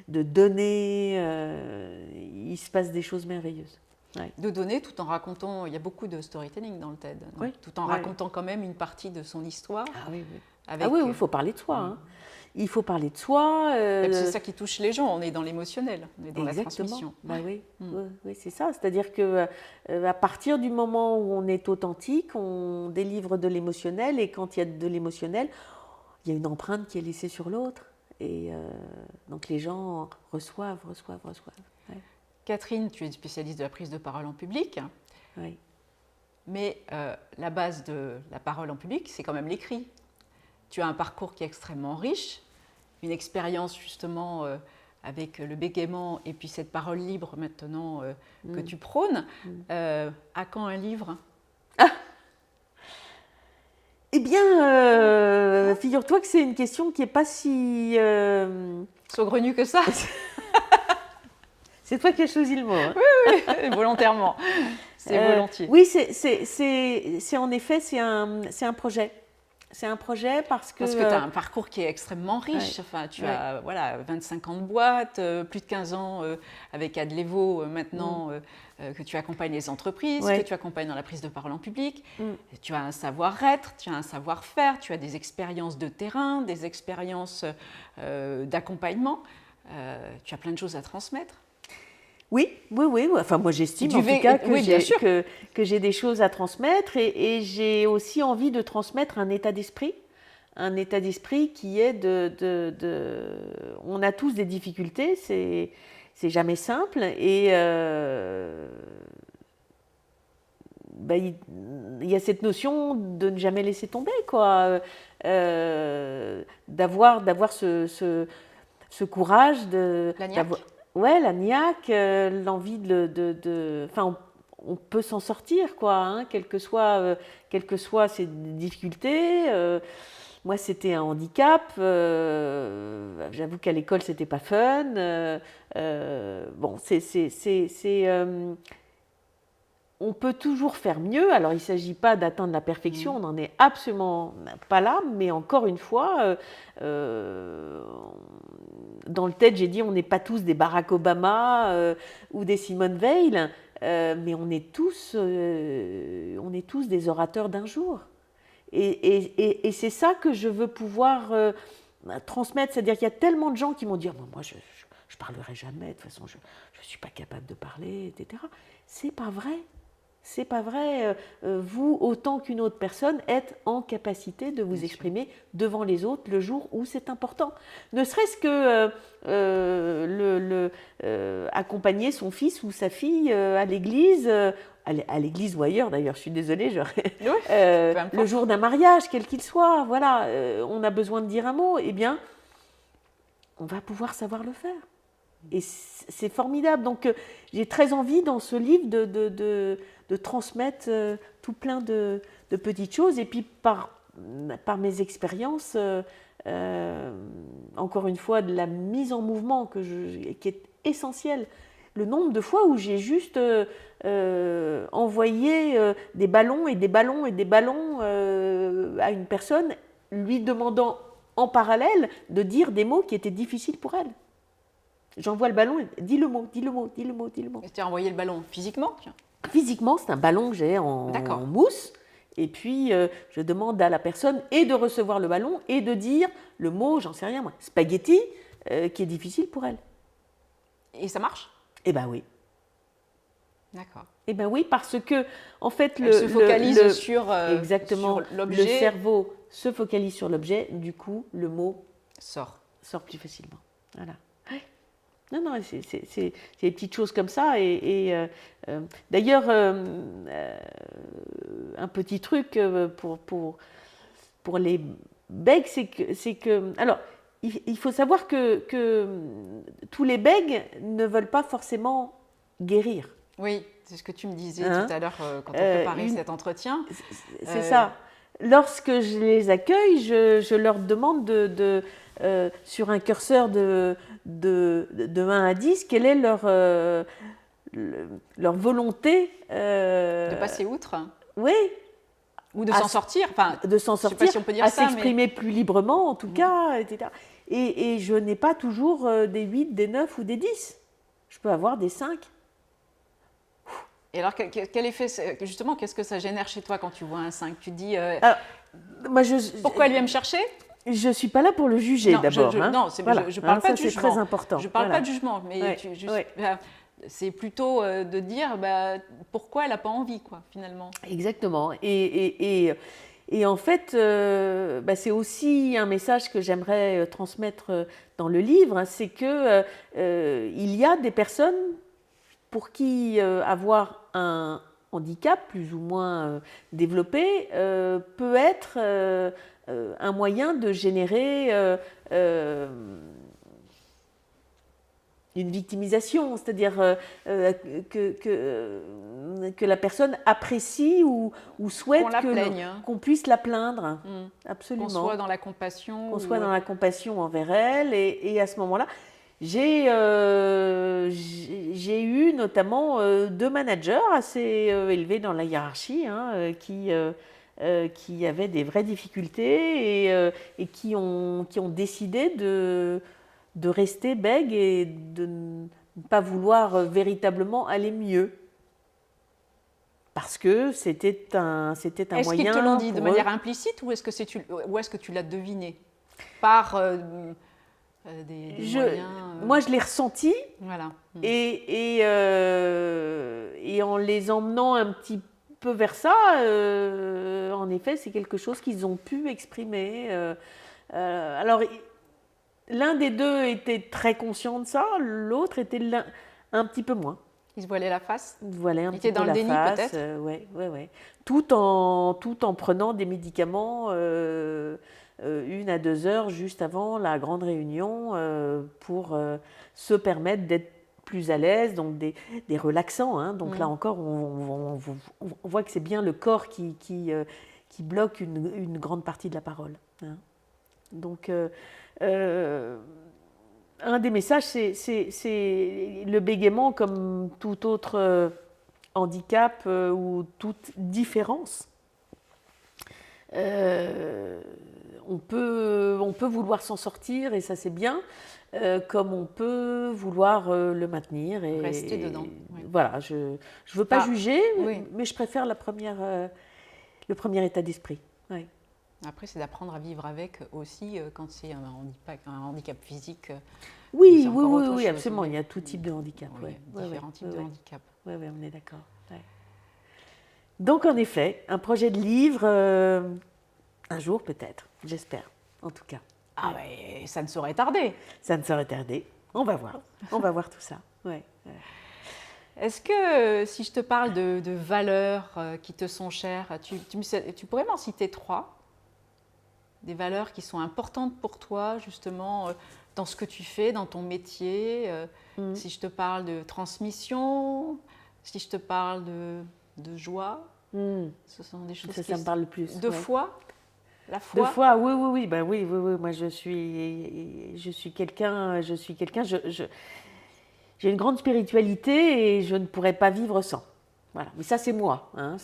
donner, il se passe des choses merveilleuses. Ouais. De donner tout en racontant, il y a beaucoup de storytelling dans le TED, oui. Tout en racontant quand même une partie de son histoire. Ah oui, il faut parler de soi. Hein. Il faut parler de soi. C'est ça qui touche les gens, on est dans l'émotionnel, on est dans la transmission. Bah oui, oui, c'est ça. C'est-à-dire qu'à partir du moment où on est authentique, on délivre de l'émotionnel, et quand il y a de l'émotionnel, il y a une empreinte qui est laissée sur l'autre. Et donc les gens reçoivent. Ouais. Catherine, tu es spécialiste de la prise de parole en public. Oui. Mais la base de la parole en public, c'est quand même l'écrit. Tu as un parcours qui est extrêmement riche, une expérience justement avec le bégaiement et puis cette parole libre maintenant que tu prônes. À quand un livre ? Eh bien, figure-toi que c'est une question qui n'est pas si... saugrenue que ça. C'est toi qui as choisi le mot. Hein. Oui, volontairement. C'est volontiers. Oui, c'est en effet, c'est un projet. C'est un projet parce que tu as un parcours qui est extrêmement riche. Enfin, tu as 25 ans de boîte, plus de 15 ans avec Adlevo maintenant, que tu accompagnes les entreprises, que tu accompagnes dans la prise de parole en public. Tu as un savoir-être, tu as un savoir-faire, tu as des expériences de terrain, des expériences d'accompagnement. Tu as plein de choses à transmettre. Oui. Enfin, moi, j'estime en tout cas que j'ai des choses à transmettre, et j'ai aussi envie de transmettre un état d'esprit qui est on a tous des difficultés, c'est jamais simple, et il y a cette notion de ne jamais laisser tomber, quoi, d'avoir ce courage la niaque, l'envie enfin, on peut s'en sortir, quoi, hein, quelles que soient ces difficultés. Moi, c'était un handicap. J'avoue qu'à l'école, c'était pas fun. Bon, on peut toujours faire mieux. Alors, il ne s'agit pas d'atteindre la perfection, on n'en est absolument pas là, mais encore une fois, dans le TED, j'ai dit on n'est pas tous des Barack Obama ou des Simone Veil, mais on est tous des orateurs d'un jour. Et c'est ça que je veux pouvoir transmettre. C'est-à-dire qu'il y a tellement de gens qui m'ont dit moi, je ne parlerai jamais, de toute façon, je ne suis pas capable de parler, etc. C'est pas vrai. C'est pas vrai. Vous, autant qu'une autre personne, êtes en capacité de vous exprimer devant les autres le jour où c'est important. Ne serait-ce que accompagner son fils ou sa fille à l'église, à l'église ou ailleurs d'ailleurs, je suis désolée, le jour d'un mariage, quel qu'il soit, voilà, on a besoin de dire un mot, eh bien, on va pouvoir savoir le faire. Et c'est formidable. Donc, j'ai très envie dans ce livre de transmettre tout plein de petites choses. Et puis, par mes expériences, encore une fois, de la mise en mouvement qui est essentielle. Le nombre de fois où j'ai juste envoyé des ballons et des ballons et des ballons à une personne, lui demandant en parallèle de dire des mots qui étaient difficiles pour elle. J'envoie le ballon, dis le mot. Et tu as envoyé le ballon physiquement ? Physiquement, c'est un ballon que j'ai en mousse. Et puis, je demande à la personne et de recevoir le ballon et de dire le mot, j'en sais rien moi, spaghetti, qui est difficile pour elle. Et ça marche ? Eh bien oui. D'accord. Eh bien oui, parce que, en fait, elle se focalise sur l'objet. Le cerveau se focalise sur l'objet, du coup, le mot sort plus facilement. Voilà. Non, c'est des petites choses comme ça. D'ailleurs, un petit truc pour les bègue, alors, il faut savoir que tous les bègues ne veulent pas forcément guérir. Oui, c'est ce que tu me disais Hein? tout à l'heure quand on préparait cet entretien. C'est ça. Lorsque je les accueille, je leur demande sur un curseur de 1 à 10, quelle est leur volonté De passer outre oui, ou de s'en sortir. Enfin, de s'en je sais sortir, pas si on peut dire à ça, s'exprimer plus librement, en tout cas, etc. Et je n'ai pas toujours des 8, des 9 ou des 10. Je peux avoir des 5. Et alors, quel effet, justement, qu'est-ce que ça génère chez toi quand tu vois un 5? Tu te dis, Alors, moi, pourquoi elle vient me chercher? Je ne suis pas là pour le juger d'abord. Non, voilà. je ne parle pas de ça, jugement. c'est très important. Je ne parle Voilà. pas de jugement, mais Ouais. c'est plutôt de dire pourquoi elle n'a pas envie, quoi, finalement. Exactement. Et en fait, c'est aussi un message que j'aimerais transmettre dans le livre, hein, c'est que il y a des personnes pour qui avoir un handicap plus ou moins développé peut être un moyen de générer une victimisation, c'est-à-dire que la personne apprécie ou souhaite qu'on puisse la plaindre. Absolument. Qu'on soit dans la compassion. Qu'on soit dans la compassion envers elle. Et à ce moment-là, j'ai eu notamment 2 managers assez élevés dans la hiérarchie, hein, qui avaient des vraies difficultés et qui ont décidé de rester bègues et de ne pas vouloir véritablement aller mieux. Parce que c'était un moyen. Est-ce qu'ils te l'ont dit de manière implicite ou est-ce que tu l'as deviné par des moyens Moi, je l'ai ressenti. Voilà. Et en les emmenant un petit peu vers ça, en effet, c'est quelque chose qu'ils ont pu exprimer. Alors, l'un des deux était très conscient de ça, l'autre était un petit peu moins. Il se voilait la face. Il se voilait un il petit était peu dans le la déni face, peut-être. Ouais. Tout en prenant des médicaments 1 à 2 heures juste avant la grande réunion pour se permettre d'être plus à l'aise, donc des relaxants. Hein. Donc là encore, on voit que c'est bien le corps qui bloque une grande partie de la parole. Hein. Donc, un des messages, c'est le bégaiement comme tout autre handicap ou toute différence. On peut vouloir s'en sortir et ça c'est bien, comme on peut vouloir le maintenir et rester dedans. Oui. Voilà, je ne veux pas juger, mais je préfère le premier état d'esprit. Oui. Après, c'est d'apprendre à vivre avec aussi quand c'est un handicap physique. Oui, absolument. Il y a tout type de handicap. Différents types de handicap. Oui, on est d'accord. Ouais. Donc, en effet, un projet de livre, un jour peut-être, j'espère, en tout cas. Ah, mais ça ne saurait tarder. Ça ne saurait tarder. On va voir. On va voir tout ça. Ouais. Est-ce que si je te parle de valeurs qui te sont chères, tu pourrais m'en citer 3 ? Des valeurs qui sont importantes pour toi, justement, dans ce que tu fais, dans ton métier. Si je te parle de transmission, si je te parle de joie, ce sont des choses ça me parle le plus. De foi, la foi. De foi, oui. Ben oui. Moi, je suis quelqu'un. J'ai une grande spiritualité et je ne pourrais pas vivre sans. Voilà. Mais ça, c'est moi. Hein.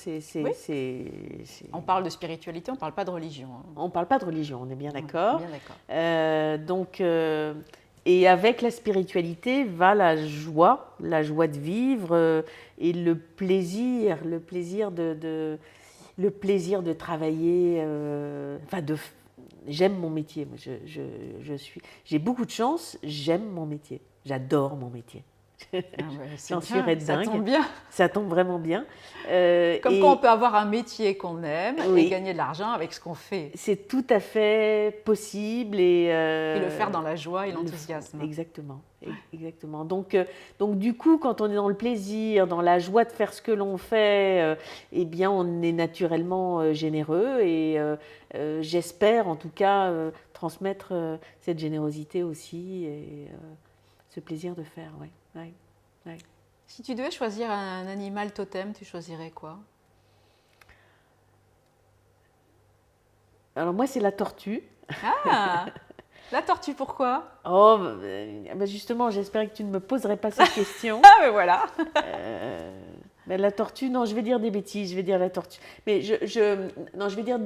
On parle de spiritualité, on ne parle pas de religion. Hein. On ne parle pas de religion, on est bien d'accord. Bien d'accord. Et avec la spiritualité va la joie de vivre et le plaisir de travailler. J'aime mon métier. J'ai beaucoup de chance, j'aime mon métier. J'adore mon métier. J'en suis red ça dingue. tombe bien. Ça tombe vraiment bien. Comme quoi on peut avoir un métier qu'on aime Oui. et gagner de l'argent avec ce qu'on fait. C'est tout à fait possible. Et le faire dans la joie et l'enthousiasme. Exactement. Exactement. Donc, du coup, quand on est dans le plaisir, dans la joie de faire ce que l'on fait, eh bien, on est naturellement généreux. Et j'espère, en tout cas, transmettre cette générosité aussi et ce plaisir de faire. Ouais. Ouais. Ouais. Si tu devais choisir un animal totem, tu choisirais quoi? Alors moi, c'est la tortue. Ah, la tortue, pourquoi? Oh, justement, j'espérais que tu ne me poserais pas cette question. Ah, ben voilà. La tortue, non, je vais dire des bêtises, je vais dire la tortue. Mais non, je vais dire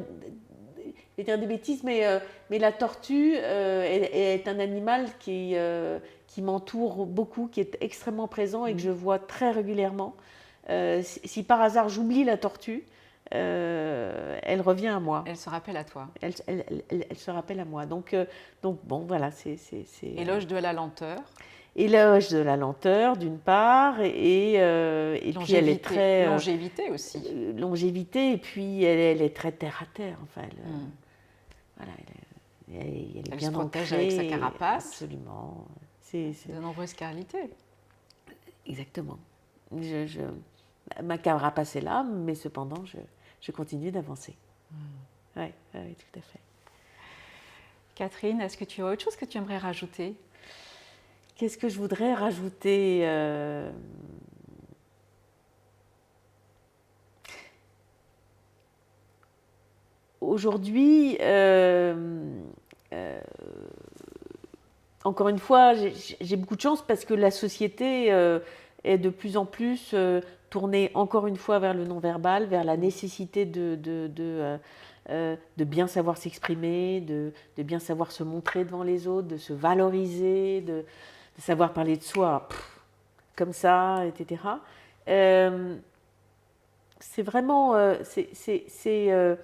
des bêtises, mais la tortue est un animal qui m'entoure beaucoup, qui est extrêmement présent et que je vois très régulièrement. Si par hasard j'oublie la tortue, elle revient à moi. Elle se rappelle à toi. Elle se rappelle à moi. Donc bon, voilà, c'est éloge de la lenteur. Éloge de la lenteur, d'une part, et puis elle est très... longévité aussi. Longévité, et puis elle est très terre à terre. Enfin, voilà, elle est bien se protège ancrée, avec sa carapace. Absolument. De nombreuses qualités. Exactement. Ma carapace est là, mais cependant, je continue d'avancer. Oui, tout à fait. Catherine, est-ce que tu as autre chose que tu aimerais rajouter? Qu'est-ce que je voudrais rajouter? Aujourd'hui, encore une fois, j'ai beaucoup de chance parce que la société est de plus en plus tournée encore une fois vers le non-verbal, vers la nécessité de bien savoir s'exprimer, de bien savoir se montrer devant les autres, de se valoriser, de savoir parler de soi comme ça, etc. C'est vraiment... c'est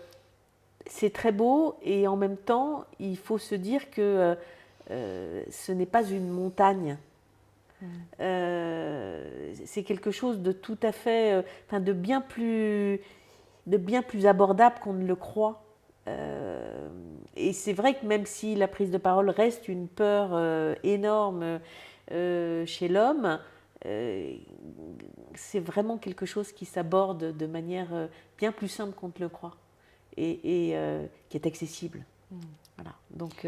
très beau et en même temps, il faut se dire que ce n'est pas une montagne. C'est quelque chose de tout à fait... de bien plus abordable qu'on ne le croit. Et c'est vrai que même si la prise de parole reste une peur énorme chez l'homme, c'est vraiment quelque chose qui s'aborde de manière bien plus simple qu'on ne le croit et qui est accessible. Voilà. Donc,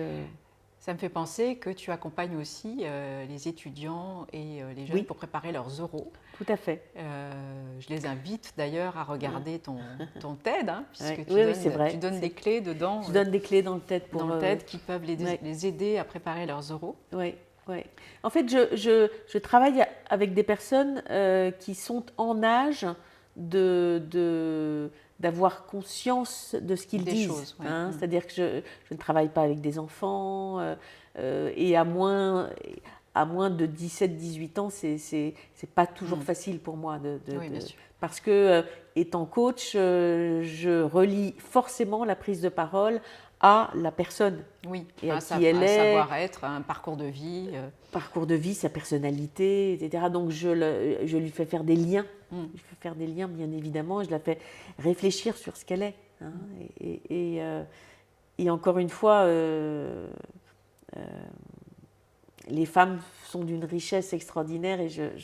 ça me fait penser que tu accompagnes aussi les étudiants et les jeunes pour préparer leurs oraux. Tout à fait. Je les invite d'ailleurs à regarder ton TED, puisque tu donnes des clés dedans. Je donne des clés dans le TED qui peuvent les aider à préparer leurs oraux. Oui. Ouais. En fait, je travaille avec des personnes qui sont en âge d'avoir conscience de ce qu'ils disent. C'est-à-dire que je ne travaille pas avec des enfants et à moins de 17-18 ans, c'est pas toujours facile pour moi. Bien sûr. Parce que, étant coach, je relie forcément la prise de parole à la personne. Oui, et un savoir-être, un parcours de vie. Parcours de vie, sa personnalité, etc. Donc je lui fais faire des liens. Je lui fais faire des liens, bien évidemment. Je la fais réfléchir sur ce qu'elle est. Et encore une fois, les femmes sont d'une richesse extraordinaire et j'ai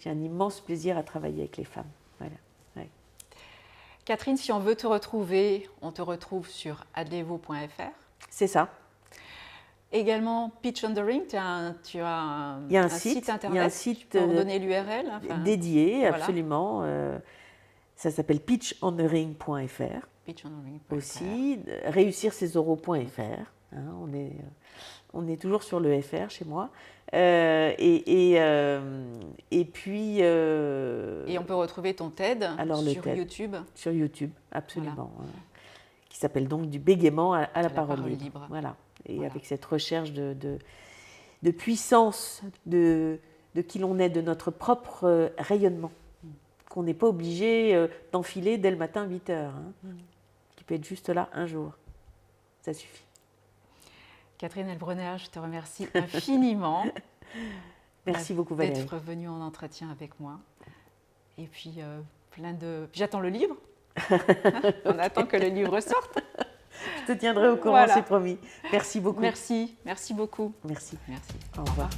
un immense plaisir à travailler avec les femmes. Voilà. Ouais. Catherine, si on veut te retrouver, on te retrouve sur adlevo.fr. C'est ça. Également, Pitch on the Ring, tu as un site internet. Il y a un site tu peux donner l'URL dédié, voilà. Absolument. Ça s'appelle pitchonthering.fr. Pitchonthering.fr. Aussi, réussirsesoraux.fr. On est toujours sur le FR chez moi. Et puis... et on peut retrouver ton TED sur TED, YouTube. Sur YouTube, absolument. Voilà. Qui s'appelle donc Du bégaiement à la parole libre. Voilà. Et avec cette recherche de puissance de qui l'on est, de notre propre rayonnement, qu'on n'est pas obligé d'enfiler dès le matin à 8 heures, qui peut être juste là un jour. Ça suffit. Catherine Elbronner, je te remercie infiniment. Merci beaucoup Valérie. D'être venue en entretien avec moi. Et puis, j'attends le livre. On attend que le livre sorte. Je te tiendrai au courant, Voilà. c'est promis. Merci beaucoup. Merci beaucoup. Merci. Merci. Au revoir.